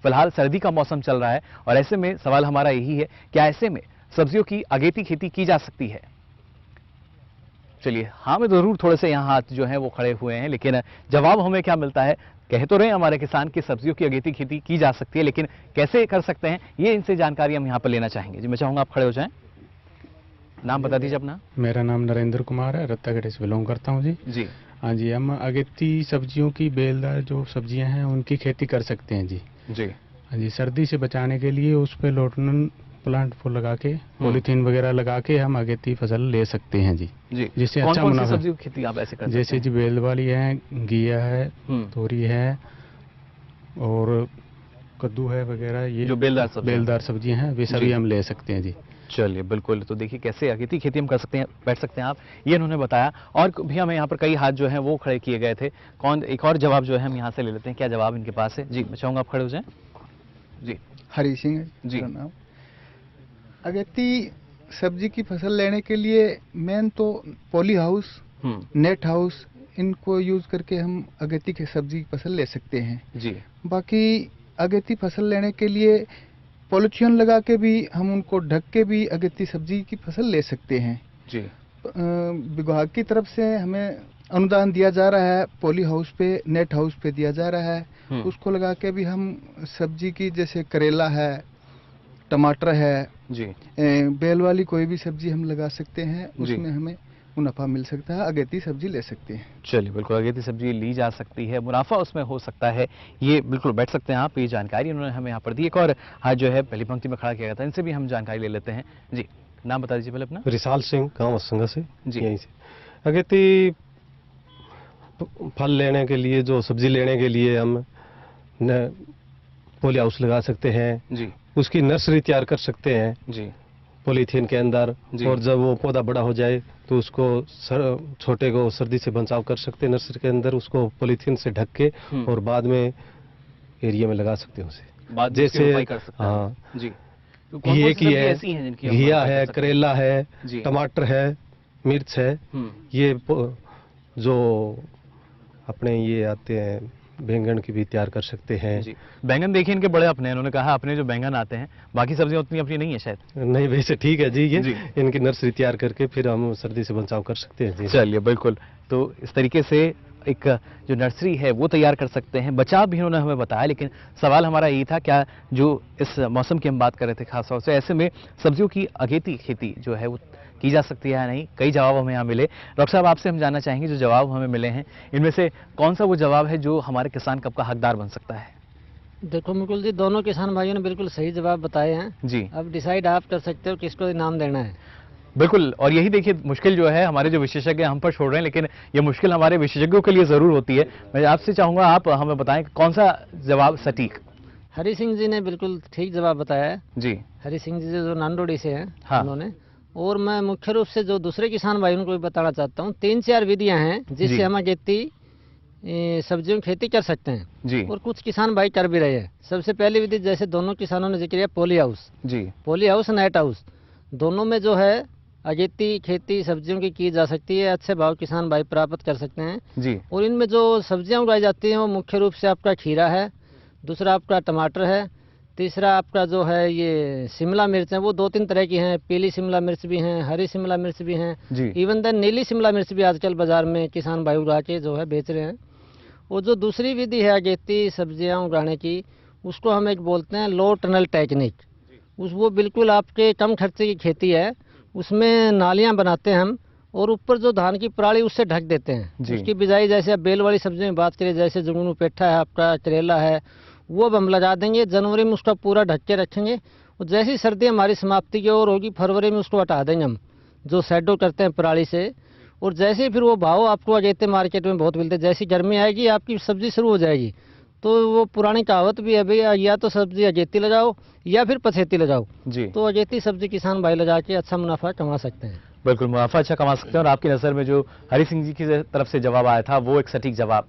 फिलहाल सर्दी का मौसम चल रहा है और ऐसे में सवाल हमारा यही है, क्या ऐसे में सब्जियों की अगेती खेती की जा सकती है? चलिए, हाँ में जरूर थोड़े से यहाँ हाथ जो हैं वो खड़े हुए हैं, लेकिन जवाब हमें क्या मिलता है? कह तो रहे हमारे किसान की सब्जियों की अगेती खेती की जा सकती है, लेकिन कैसे कर सकते हैं ये इनसे जानकारी हम यहाँ पर लेना चाहेंगे। जी, मैं चाहूँगा आप खड़े हो जाएं, नाम बता दीजिए अपना। मेरा नाम नरेंद्र कुमार है, रत्तागढ़ से बिलोंग करता हूँ जी। जी हाँ जी, हम अगेती सब्जियों की बेलदार जो सब्जियां हैं उनकी खेती कर सकते हैं जी। जी हाँ जी, सर्दी से बचाने के लिए उस पर लोटन प्लांट फूल लगा के पॉलीथीन वगैरह लगा के हम अगेती फसल ले सकते हैं जी। जिससे अच्छा मुनाफा। सब्जियों की खेती आप ऐसे कर सकते हैं? जैसे जी बेल वाली है, घिया है, तोरी है और कद्दू है वगैरह, ये जो बेलदार सब्जियां हैं वे सभी हम ले सकते हैं जी। चलिए, बिल्कुल। तो देखिए कैसे अगेती खेती हम कर सकते हैं, बैठ सकते हैं आप, ये इन्होंने बताया। और भी हमें यहाँ पर कई हाथ जो हैं वो खड़े किए गए थे। कौन एक और जवाब जो है हम यहाँ से ले लेते हैं, क्या जवाब इनके पास है? जी, मैं चाहूँगा आप खड़े हो जाएं। जी, हरी सिंह जी। नाम। अगेती सब्जी की फसल लेने के लिए मेन तो पॉली हाउस, नेट हाउस, इनको यूज करके हम अगेती की सब्जी की फसल ले सकते हैं जी। बाकी अगेती फसल लेने के लिए पॉलीथीन लगा के भी हम उनको ढक के भी अगेती सब्जी की फसल ले सकते हैं जी। विभाग की तरफ से हमें अनुदान दिया जा रहा है, पॉली हाउस पे, नेट हाउस पे दिया जा रहा है। उसको लगा के भी हम सब्जी की, जैसे करेला है, टमाटर है जी, बेल वाली कोई भी सब्जी हम लगा सकते हैं, उसमें हमें मुनाफा मिल सकता है, अगेती सब्जी ले सकते हैं। चलिए, बिल्कुल अगेती सब्जी ली जा सकती है, मुनाफा उसमें हो सकता है। ये बिल्कुल बैठ सकते हैं आप, ये जानकारी उन्होंने हमें यहाँ पर दी। एक और हाथ जो है पहली पंक्ति में खड़ा किया गया था, इनसे भी हम जानकारी ले लेते हैं। जी, नाम बता दीजिए पहले अपना। रिसाल सिंह, गाँव असंगा से जी। यहीं से अगेती फल लेने के लिए, जो सब्जी लेने के लिए हम पॉली हाउस लगा सकते हैं जी, उसकी नर्सरी तैयार कर सकते हैं जी, पॉलीथीन के अंदर, और जब वो पौधा बड़ा हो जाए तो उसको छोटे को सर्दी से बचाव कर सकते हैं नर्सरी के अंदर, उसको पॉलीथीन से ढक के, और बाद में एरिया में लगा सकते हैं उसे। जैसे हाँ जी, ये की है, घिया है, करेला है, टमाटर है, मिर्च है, ये जो अपने ये आते हैं बैंगन की भी तैयार कर सकते हैं जी। बैंगन देखिए इनके बड़े अपने, इन्होंने कहा अपने जो बैंगन आते हैं, बाकी सब्जियां उतनी अपनी नहीं है शायद। नहीं, वैसे ठीक है जी, ये इनकी नर्सरी तैयार करके फिर हम सर्दी से बचाव कर सकते हैं जी। चलिए, बिल्कुल। तो इस तरीके से एक जो नर्सरी है वो तैयार कर सकते हैं, बचाव भी उन्होंने हमें बताया। लेकिन सवाल हमारा यही था, क्या जो इस मौसम की हम बात कर रहे थे खासतौर से, ऐसे में सब्जियों की अगेती खेती जो है वो की जा सकती है या नहीं, कई जवाब हमें यहाँ मिले। डॉक्टर साहब, आपसे हम जानना चाहेंगे, जो जवाब हमें मिले हैं इनमें से कौन सा वो जवाब है जो हमारे किसान कब का हकदार बन सकता है? देखो मुकुल जी, दोनों किसान भाइयों ने बिल्कुल सही जवाब बताए हैं जी। अब डिसाइड आप कर सकते हो किसको इनाम देना है। बिल्कुल, और यही देखिए मुश्किल जो है हमारे जो विशेषज्ञ हम पर छोड़ रहे हैं, लेकिन ये मुश्किल हमारे विशेषज्ञों के लिए जरूर होती है। मैं आपसे चाहूंगा आप हमें बताएं कौन सा जवाब सटीक। हरि सिंह जी ने बिल्कुल ठीक जवाब बताया है जी। हरि सिंह जी जो नांदोड़ी से हैं हाँ। उन्होंने, और मैं मुख्य रूप से जो दूसरे किसान भाइयों को भी बताना चाहता हूँ, 3-4 विधियां हैं जिससे हम अगेती सब्जियों की खेती कर सकते हैं जी। और कुछ किसान भाई कर भी रहे हैं। सबसे पहली विधि, जैसे दोनों किसानों ने जिक्र किया, पॉली हाउस जी, पॉली हाउस, नेट हाउस, दोनों में जो है अगेती खेती सब्जियों की जा सकती है, अच्छे भाव किसान भाई प्राप्त कर सकते हैं जी। और इनमें जो सब्जियां उगाई जाती हैं वो मुख्य रूप से आपका खीरा है, दूसरा आपका टमाटर है, तीसरा आपका जो है ये शिमला मिर्च है, वो 2-3 तरह की हैं, पीली शिमला मिर्च भी हैं, हरी शिमला मिर्च भी हैं, इवन देन नीली शिमला मिर्च भी आजकल बाजार में किसान भाई उगा के जो है बेच रहे हैं। और जो दूसरी विधि है अगेती सब्जियां उगाने की, उसको हम एक बोलते हैं लो टनल टेक्निक। वो बिल्कुल आपके कम खर्चे की खेती है, उसमें नालियां बनाते हैं हम, और ऊपर जो धान की पराली उससे ढक देते हैं। उसकी बिजाई, जैसे आप बेल वाली सब्जियों में बात करें, जैसे जुगनू पेठा है, आपका करेला है, वो अब हम लगा देंगे। जनवरी में उसका पूरा ढक के रखेंगे, और जैसी सर्दी हमारी समाप्ति की ओर होगी, फरवरी में उसको हटा देंगे हम, जो शैडो करते हैं पराली से। और जैसे ही फिर वो भाव आपको अगेते मार्केट में बहुत मिलते हैं, जैसी गर्मी आएगी आपकी सब्जी शुरू हो जाएगी, तो वो पुरानी कहावत भी है भैया, या तो सब्जी अगेती लगाओ या फिर पछेती लगाओ जी। तो अगेती सब्जी किसान भाई लगा के अच्छा मुनाफा कमा सकते हैं। बिल्कुल, मुनाफा अच्छा कमा सकते हैं। और आपकी नज़र में जो हरि सिंह जी की तरफ से जवाब आया था वो एक सटीक जवाब?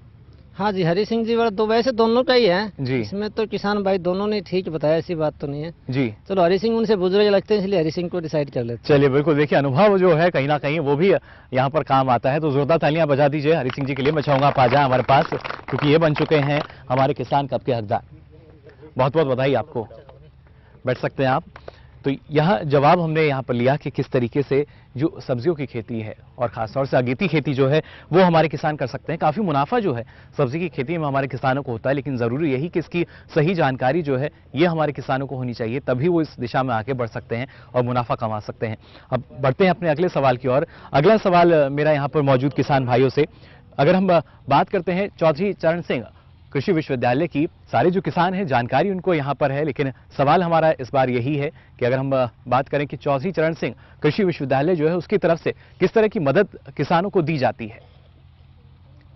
हाँ जी, हरि सिंह जी वाला तो वैसे दोनों का ही है जी, इसमें तो किसान भाई दोनों ने ठीक बताया, ऐसी बात तो नहीं है जी। चलो, हरि सिंह उनसे बुजुर्ग लगते हैं, इसलिए हरि सिंह को डिसाइड कर लेते हैं। चलिए, बिल्कुल, देखिए अनुभव जो है कहीं ना कहीं वो भी यहाँ पर काम आता है। तो जोरदार तालियां बजा दीजिए हरि सिंह जी के लिए। मैं चाहूंगा आप आ जाए हमारे पास, क्योंकि ये बन चुके हैं हमारे किसान कब के हकदार। बहुत बहुत बधाई आपको, बैठ सकते हैं आप। तो यह जवाब हमने यहाँ पर लिया कि किस तरीके से जो सब्जियों की खेती है और खासतौर से अगेती खेती जो है वो हमारे किसान कर सकते हैं। काफ़ी मुनाफा जो है सब्जी की खेती में हमारे किसानों को होता है, लेकिन ज़रूरी यही कि इसकी सही जानकारी जो है ये हमारे किसानों को होनी चाहिए, तभी वो इस दिशा में आगे बढ़ सकते हैं और मुनाफा कमा सकते हैं। अब बढ़ते हैं अपने अगले सवाल की ओर। अगला सवाल मेरा यहाँ पर मौजूद किसान भाइयों से, अगर हम बात करते हैं चौधरी चरण सिंह कृषि विश्वविद्यालय की, सारे जो किसान हैं जानकारी उनको यहाँ पर है, लेकिन सवाल हमारा इस बार यही है कि अगर हम बात करें कि चौधरी चरण सिंह कृषि विश्वविद्यालय जो है उसकी तरफ से किस तरह की मदद किसानों को दी जाती है।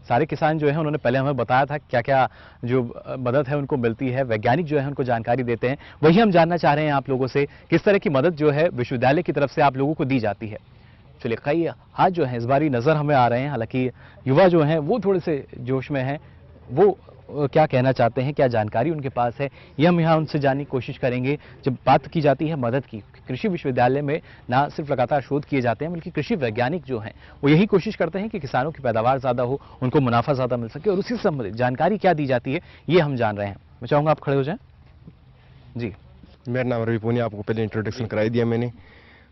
सारे किसान जो है उन्होंने पहले हमें बताया था क्या क्या जो मदद है उनको मिलती है, वैज्ञानिक जो है उनको जानकारी देते हैं, वही हम जानना चाह रहे हैं आप लोगों से, किस तरह की मदद जो है विश्वविद्यालय की तरफ से आप लोगों को दी जाती है। चलिए, कई हाथ जो है इस बारी नज़र हमें आ रहे हैं, हालांकि युवा जो हैं वो थोड़े से जोश में हैं, वो क्या कहना चाहते हैं, क्या जानकारी उनके पास है, ये हम यहाँ उनसे जानने की कोशिश करेंगे। जब बात की जाती है मदद की, कृषि विश्वविद्यालय में ना सिर्फ लगातार शोध किए जाते हैं, बल्कि कृषि वैज्ञानिक जो हैं वो यही कोशिश करते हैं कि किसानों की पैदावार ज़्यादा हो, उनको मुनाफा ज़्यादा मिल सके, और उसी से संबंधित जानकारी क्या दी जाती है ये हम जान रहे हैं। मैं चाहूँगा आप खड़े हो जाएं जी। मेरा नाम रवि पूनिया, आपको पहले इंट्रोडक्शन कराई दिया मैंने।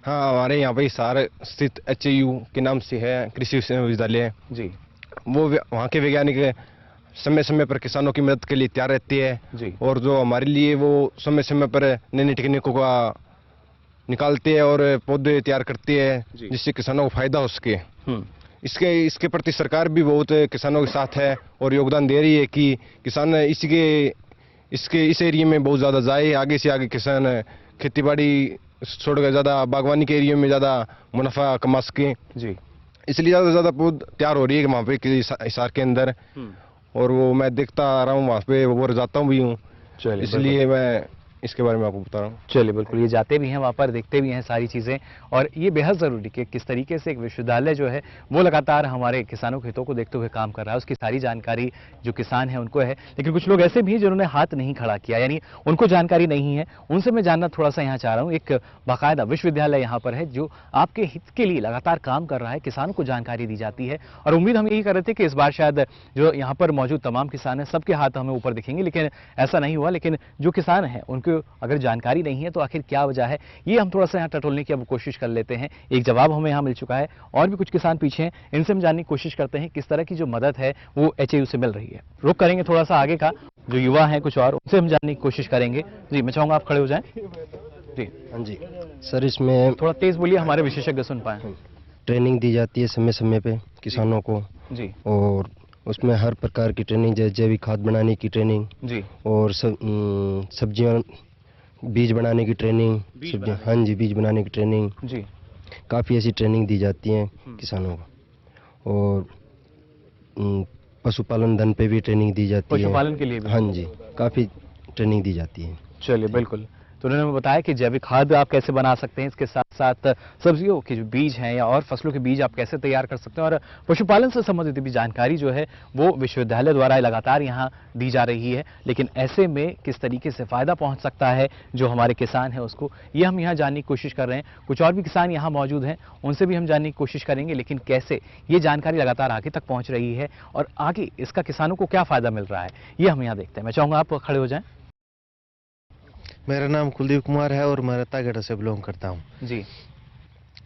हाँ, हमारे यहाँ पे हिसार स्थित HAU के नाम से है कृषि विश्वविद्यालय जी। वो वहाँ के वैज्ञानिक समय समय पर किसानों की मदद के लिए तैयार रहती है जी। और जो हमारे लिए वो समय समय पर नई नई तकनीकों का निकालते हैं और पौधे तैयार करती है जिससे किसानों को फायदा हो सके। इसके प्रति सरकार भी बहुत किसानों के साथ है और योगदान दे रही है कि किसान इस एरिया में बहुत ज़्यादा जाए, आगे से आगे किसान खेती बाड़ी छोड़कर ज़्यादा बागवानी के एरिया में ज़्यादा मुनाफा कमा सके जी। इसलिए ज़्यादा से ज़्यादा पौध तैयार हो रही है वहाँ पे हिसार के अंदर और वो मैं देखता आ रहा हूँ वहाँ पे और जाता हूँ भी हूँ, इसलिए मैं इसके बारे में आपको बता रहा हूँ। चलिए बिल्कुल, ये जाते भी हैं वहाँ पर, देखते भी हैं सारी चीज़ें, और ये बेहद ज़रूरी कि किस तरीके से एक विश्वविद्यालय जो है वो लगातार हमारे किसानों के हितों को देखते हुए काम कर रहा है। उसकी सारी जानकारी जो किसान है उनको है, लेकिन कुछ लोग ऐसे भी हैं जिन्होंने हाथ नहीं खड़ा किया, यानी उनको जानकारी नहीं है। उनसे मैं जानना थोड़ा सा यहाँ चाह रहा हूँ। एक बाकायदा विश्वविद्यालय यहाँ पर है जो आपके हित के लिए लगातार काम कर रहा है, किसानों को जानकारी दी जाती है, और उम्मीद हम यही कर रहे थे कि इस बार शायद जो यहाँ पर मौजूद तमाम किसान हैं सबके हाथ हमें ऊपर दिखेंगे, लेकिन ऐसा नहीं हुआ। लेकिन जो किसान हैं उनको अगर जानकारी नहीं है तो आखिर क्या वजह है, ये हम थोड़ा सा यहाँ टटोलने की अब कोशिश कर लेते हैं। एक जवाब हमें यहाँ मिल चुका है, और भी कुछ किसान पीछे हैं, इनसे हम जानने की कोशिश करते हैं किस तरह की जो मदद है वो HAU से मिल रही है। रुक करेंगे थोड़ा सा आगे का, जो युवा हैं कुछ और, उनसे हम जानने की कोशिश करेंगे। जी, मैं चाहूँगा आप खड़े हो जाएं। जी हाँ जी सर, इसमें थोड़ा तेज बोलिए, हमारे विशेषज्ञ सुन पाए। ट्रेनिंग दी जाती है समय समय पे किसानों को जी, और उसमें हर प्रकार की ट्रेनिंग, जैसे जैविक खाद बनाने की ट्रेनिंग जी, और सब्जियां बीज बनाने की ट्रेनिंग, हाँ जी बीज बनाने की ट्रेनिंग जी, काफ़ी ऐसी ट्रेनिंग दी जाती है किसानों को। और पशुपालन धन पे भी ट्रेनिंग दी जाती है, पशुपालन के लिए भी। हाँ जी काफ़ी ट्रेनिंग दी जाती है। चलिए बिल्कुल, तो उन्होंने बताया कि जैविक खाद आप कैसे बना सकते हैं, इसके साथ साथ सब्जियों के जो बीज हैं या और फसलों के बीज आप कैसे तैयार कर सकते हैं, और पशुपालन से संबंधित भी जानकारी जो है वो विश्वविद्यालय द्वारा लगातार यहाँ दी जा रही है। लेकिन ऐसे में किस तरीके से फ़ायदा पहुँच सकता है जो हमारे किसान हैं उसको, ये हम यहाँ जानने की कोशिश कर रहे हैं। कुछ और भी किसान यहाँ मौजूद हैं, उनसे भी हम जानने की कोशिश करेंगे, लेकिन कैसे ये जानकारी लगातार आगे तक पहुँच रही है और आगे इसका किसानों को क्या फ़ायदा मिल रहा है, ये हम यहाँ देखते हैं। मैं चाहूँगा आप खड़े हो जाएँ। मेरा नाम कुलदीप कुमार है और मैं रत्तागढ़ से बिलोंग करता हूँ जी।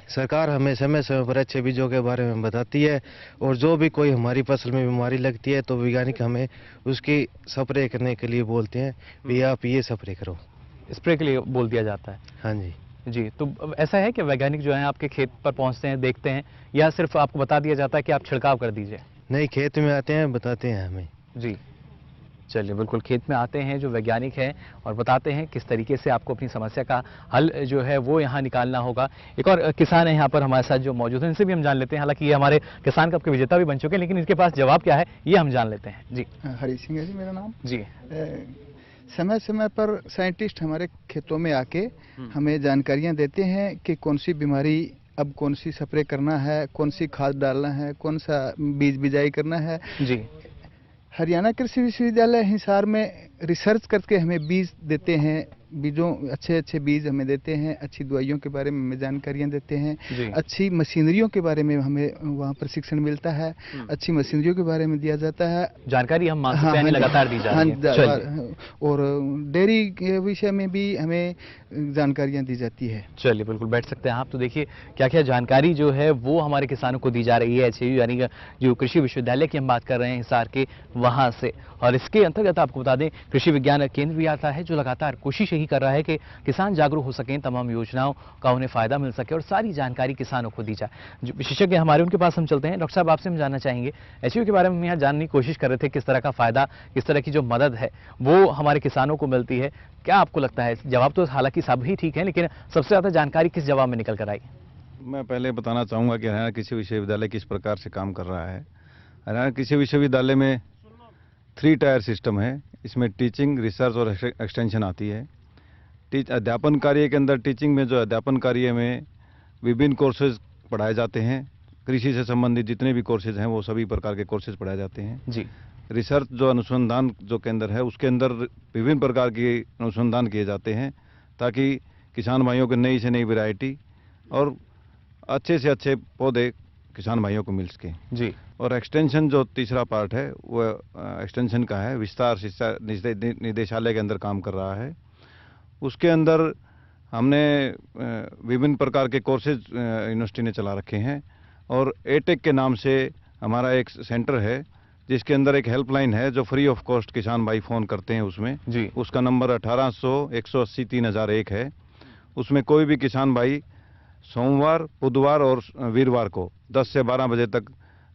सरकार हमें समय समय पर अच्छे बीजों के बारे में बताती है, और जो भी कोई हमारी फसल में बीमारी लगती है तो वैज्ञानिक हमें उसकी स्प्रे करने के लिए बोलते हैं, भी आप ये स्प्रे करो, स्प्रे के लिए बोल दिया जाता है। हाँ जी जी, तो ऐसा है कि वैज्ञानिक जो है आपके खेत पर पहुंचते हैं, देखते हैं, या सिर्फ आपको बता दिया जाता है कि आप छिड़काव कर दीजिए? नहीं, खेत में आते हैं, बताते हैं हमें। जी, चलिए बिल्कुल, खेत में आते हैं जो वैज्ञानिक हैं और बताते हैं किस तरीके से आपको अपनी समस्या का हल जो है वो यहाँ निकालना होगा। एक और किसान है यहाँ पर हमारे साथ जो मौजूद है, इनसे भी हम जान लेते हैं। हालांकि ये हमारे किसान कप के विजेता भी बन चुके हैं, लेकिन इनके पास जवाब क्या है ये हम जान लेते हैं। जी, हरी सिंह है जी मेरा नाम। जी, समय समय पर साइंटिस्ट हमारे खेतों में आके हमें जानकारियाँ देते हैं कि कौन सी बीमारी, अब कौन सी स्प्रे करना है, कौन सी खाद डालना है, कौन सा बीज बिजाई करना है। जी, हरियाणा कृषि विश्वविद्यालय हिसार में रिसर्च करके हमें बीज देते हैं, बीजों अच्छे अच्छे बीज हमें देते हैं, अच्छी दवाइयों के बारे में हमें जानकारियाँ देते हैं, अच्छी मशीनरियों के बारे में हमें वहाँ प्रशिक्षण मिलता है, अच्छी मशीनरियों के बारे में दिया जाता है, जानकारी हम लगातार दी जा रही है। और डेयरी के विषय में भी हमें जानकारियाँ दी जाती है। चलिए बिल्कुल, बैठ सकते हैं आप। तो देखिए क्या क्या जानकारी जो है वो हमारे किसानों को दी जा रही है HAU यानी जो कृषि विश्वविद्यालय की हम बात कर रहे हैं हिसार के, वहाँ से। और इसके अंतर्गत आपको बता दें कृषि विज्ञान केंद्र भी आता है जो लगातार कोशिश यही कर रहा है कि किसान जागरूक हो सकें, तमाम योजनाओं का उन्हें फायदा मिल सके और सारी जानकारी किसानों को दी जाए। जो विशेषज्ञ हमारे उनके पास हम चलते हैं। डॉक्टर साहब, आपसे हम जानना चाहेंगे HAU के बारे में हम यहाँ जानने की कोशिश कर रहे थे, किस तरह का फायदा, किस तरह की जो मदद है वो हमारे किसानों को मिलती है। क्या आपको लगता है, जवाब तो हालांकि सब ही ठीक है, लेकिन सबसे ज्यादा जानकारी किस जवाब में निकल कर आई? मैं पहले बताना चाहूँगा कि हरियाणा कृषि विश्वविद्यालय किस प्रकार से काम कर रहा है। हरियाणा कृषि विश्वविद्यालय में 3 टायर सिस्टम है। इसमें टीचिंग, रिसर्च और एक्सटेंशन आती है। अध्यापन कार्य के अंदर टीचिंग में जो अध्यापन कार्य में विभिन्न कोर्सेज पढ़ाए जाते हैं, कृषि से संबंधित जितने भी कोर्सेज हैं वो सभी प्रकार के कोर्सेज पढ़ाए जाते हैं। जी, रिसर्च जो अनुसंधान जो केंद्र है उसके अंदर विभिन्न प्रकार के अनुसंधान किए जाते हैं ताकि किसान भाइयों को नई से नई वैरायटी और अच्छे से अच्छे पौधे किसान भाइयों को मिल सके। जी, और एक्सटेंशन जो तीसरा पार्ट है वो एक्सटेंशन का है, विस्तार शिक्षा निदेशालय के अंदर काम कर रहा है। उसके अंदर हमने विभिन्न प्रकार के कोर्सेज यूनिवर्सिटी ने चला रखे हैं और एटेक के नाम से हमारा एक सेंटर है जिसके अंदर एक हेल्पलाइन है जो फ्री ऑफ कॉस्ट किसान भाई फ़ोन करते हैं उसमें जी। उसका नंबर 1800-180-3001 है। उसमें कोई भी किसान भाई सोमवार, बुधवार और वीरवार को 10 से 12 बजे तक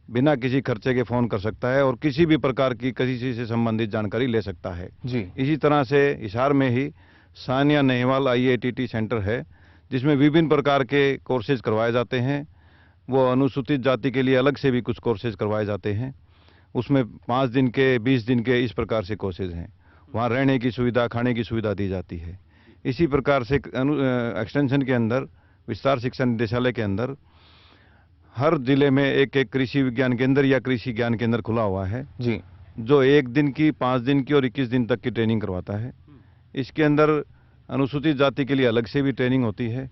बिना किसी खर्चे के फ़ोन कर सकता है और किसी भी प्रकार की किसी चीज़ से संबंधित जानकारी ले सकता है जी। इसी तरह से हिसार में ही सानिया नेहवाल IATT सेंटर है जिसमें विभिन्न प्रकार के कोर्सेज करवाए जाते हैं। वो अनुसूचित जाति के लिए अलग से भी कुछ कोर्सेज करवाए जाते हैं। उसमें 5 दिन के, 20 दिन के इस प्रकार से कोर्सेज हैं। वहाँ रहने की सुविधा, खाने की सुविधा दी जाती है। इसी प्रकार से एक्सटेंशन के अंदर, विस्तार शिक्षा निदेशालय के अंदर हर जिले में एक कृषि विज्ञान केंद्र या कृषि ज्ञान केंद्र खुला हुआ है जी, जो 1 दिन की, 5 दिन की और 21 दिन तक की ट्रेनिंग करवाता है। इसके अंदर अनुसूचित जाति के लिए अलग से भी ट्रेनिंग होती है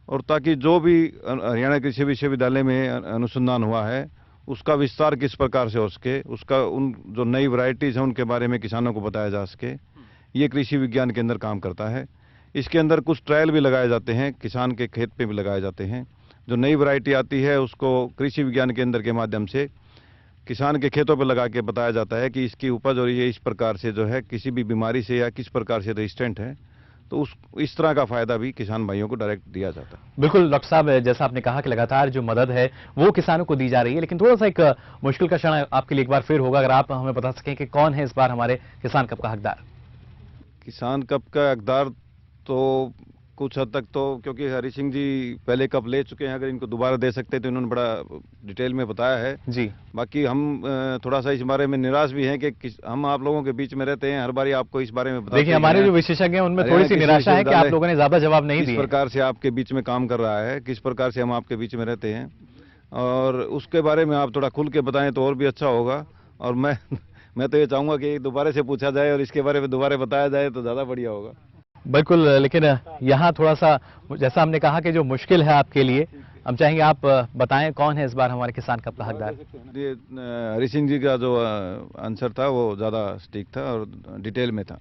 और ताकि जो भी हरियाणा कृषि विश्वविद्यालय में अनुसंधान हुआ है उसका विस्तार किस प्रकार से हो सके, उसका उन जो नई वैरायटीज़ हैं उनके बारे में किसानों को बताया जा सके, ये कृषि विज्ञान केंद्र काम करता है। इसके अंदर कुछ ट्रायल भी लगाए जाते हैं, किसान के खेत पे भी लगाए जाते हैं। जो नई वैरायटी आती है उसको कृषि विज्ञान केंद्र के माध्यम से किसान के खेतों पे लगा के बताया जाता है कि इसकी उपज और ये इस प्रकार से जो है किसी भी बीमारी से या किस प्रकार से रेजिस्टेंट है, तो इस तरह का फायदा भी किसान भाइयों को डायरेक्ट दिया जाता है। बिल्कुल डॉक्टर साहब, जैसा आपने कहा कि लगातार जो मदद है वो किसानों को दी जा रही है, लेकिन थोड़ा सा एक मुश्किल का क्षण आपके लिए एक बार फिर होगा, अगर आप हमें बता सकें कि कौन है इस बार हमारे किसान कप का हकदार। किसान कप का हकदार तो कुछ हद तक तो, क्योंकि हरि सिंह जी पहले कप ले चुके हैं, अगर इनको दोबारा दे सकते तो इन्होंने बड़ा डिटेल में बताया है जी। बाकी हम थोड़ा सा इस बारे में निराश भी हैं कि हम आप लोगों के बीच में रहते हैं, हर बारी आपको इस बारे में बताते हैं। देखिए, हमारे जो विशेषज्ञ हैं उनमें थोड़ी सी निराशा है कि आप लोगों ने ज्यादा जवाब नहीं दिए। किस प्रकार से आपके बीच में काम कर रहा है, किस प्रकार से हम आपके बीच में रहते हैं, और उसके बारे में आप थोड़ा खुल के बताएं तो और भी अच्छा होगा। और मैं तो ये चाहूँगा कि दोबारा से पूछा जाए और इसके बारे में दोबारा बताया जाए तो ज़्यादा बढ़िया होगा। बिल्कुल, लेकिन यहाँ थोड़ा सा, जैसा हमने कहा कि जो मुश्किल है आपके लिए, हम चाहेंगे आप बताएं कौन है इस बार हमारे किसान कप का हकदार। ये हरि सिंह जी का जो आंसर था वो ज़्यादा सटीक था और डिटेल में था।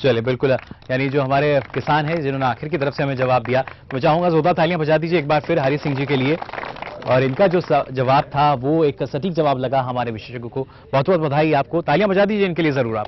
चलिए, बिल्कुल, यानी जो हमारे किसान हैं जिन्होंने आखिर की तरफ से हमें जवाब दिया, मैं चाहूँगा जोरदार तालियां बजा दीजिए एक बार फिर हरि सिंह जी के लिए। और इनका जो जवाब था वो एक सटीक जवाब लगा हमारे विशेषज्ञ को। बहुत बहुत बधाई आपको, तालियां बजा दीजिए इनके लिए ज़रूर आप।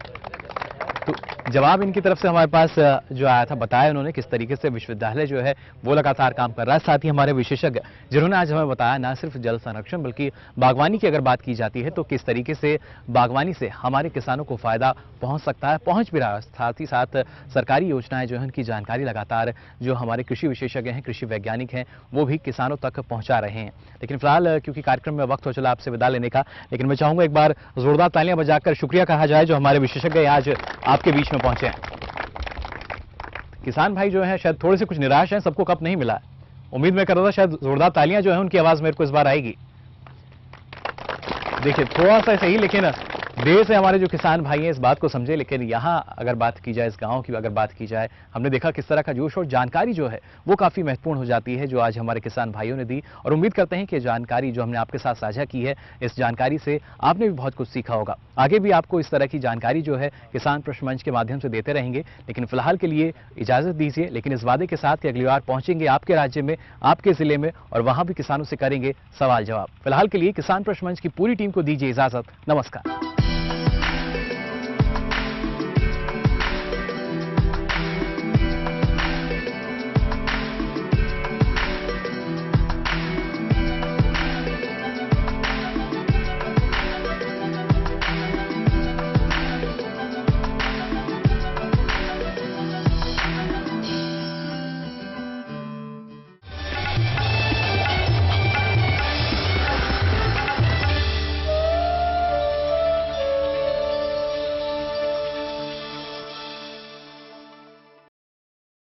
तो जवाब इनकी तरफ से हमारे पास जो आया था, बताया उन्होंने किस तरीके से विश्वविद्यालय जो है वो लगातार काम कर रहा है। साथ ही हमारे विशेषज्ञ जिन्होंने आज हमें बताया न सिर्फ जल संरक्षण बल्कि बागवानी की अगर बात की जाती है तो किस तरीके से बागवानी से हमारे किसानों को फायदा पहुंच सकता है, पहुंच भी रहा है। साथ ही साथ सरकारी योजनाएं जो है उनकी जानकारी लगातार जो हमारे कृषि विशेषज्ञ हैं, कृषि वैज्ञानिक हैं, वो भी किसानों तक पहुंचा रहे हैं। लेकिन फिलहाल क्योंकि कार्यक्रम में वक्त हो चला आपसे विदा लेने का, लेकिन मैं चाहूंगा एक बार जोरदार तालियां बजाकर शुक्रिया कहा जाए जो हमारे विशेषज्ञ आज आपके बीच में पहुंचे हैं। किसान भाई जो हैं शायद थोड़े से कुछ निराश हैं, सबको कप नहीं मिला। उम्मीद मैं कर रहा था शायद जोरदार तालियां जो है उनकी आवाज मेरे को इस बार आएगी। देखिए, थोड़ा सा सही, लेकिन देर से हमारे जो किसान भाई हैं इस बात को समझे। लेकिन यहाँ अगर बात की जाए, इस गांव की अगर बात की जाए, हमने देखा किस तरह का जोश और जानकारी जो है वो काफ़ी महत्वपूर्ण हो जाती है जो आज हमारे किसान भाइयों ने दी। और उम्मीद करते हैं कि जानकारी जो हमने आपके साथ साझा की है, इस जानकारी से आपने भी बहुत कुछ सीखा होगा। आगे भी आपको इस तरह की जानकारी जो है किसान प्रश्न मंच के माध्यम से देते रहेंगे। लेकिन फिलहाल के लिए इजाज़त दीजिए, लेकिन इस वादे के साथ कि अगली बार पहुंचेंगे आपके राज्य में, आपके ज़िले में, और वहाँ भी किसानों से करेंगे सवाल जवाब। फिलहाल के लिए किसान प्रश्न मंच की पूरी टीम को दीजिए इजाज़त। नमस्कार।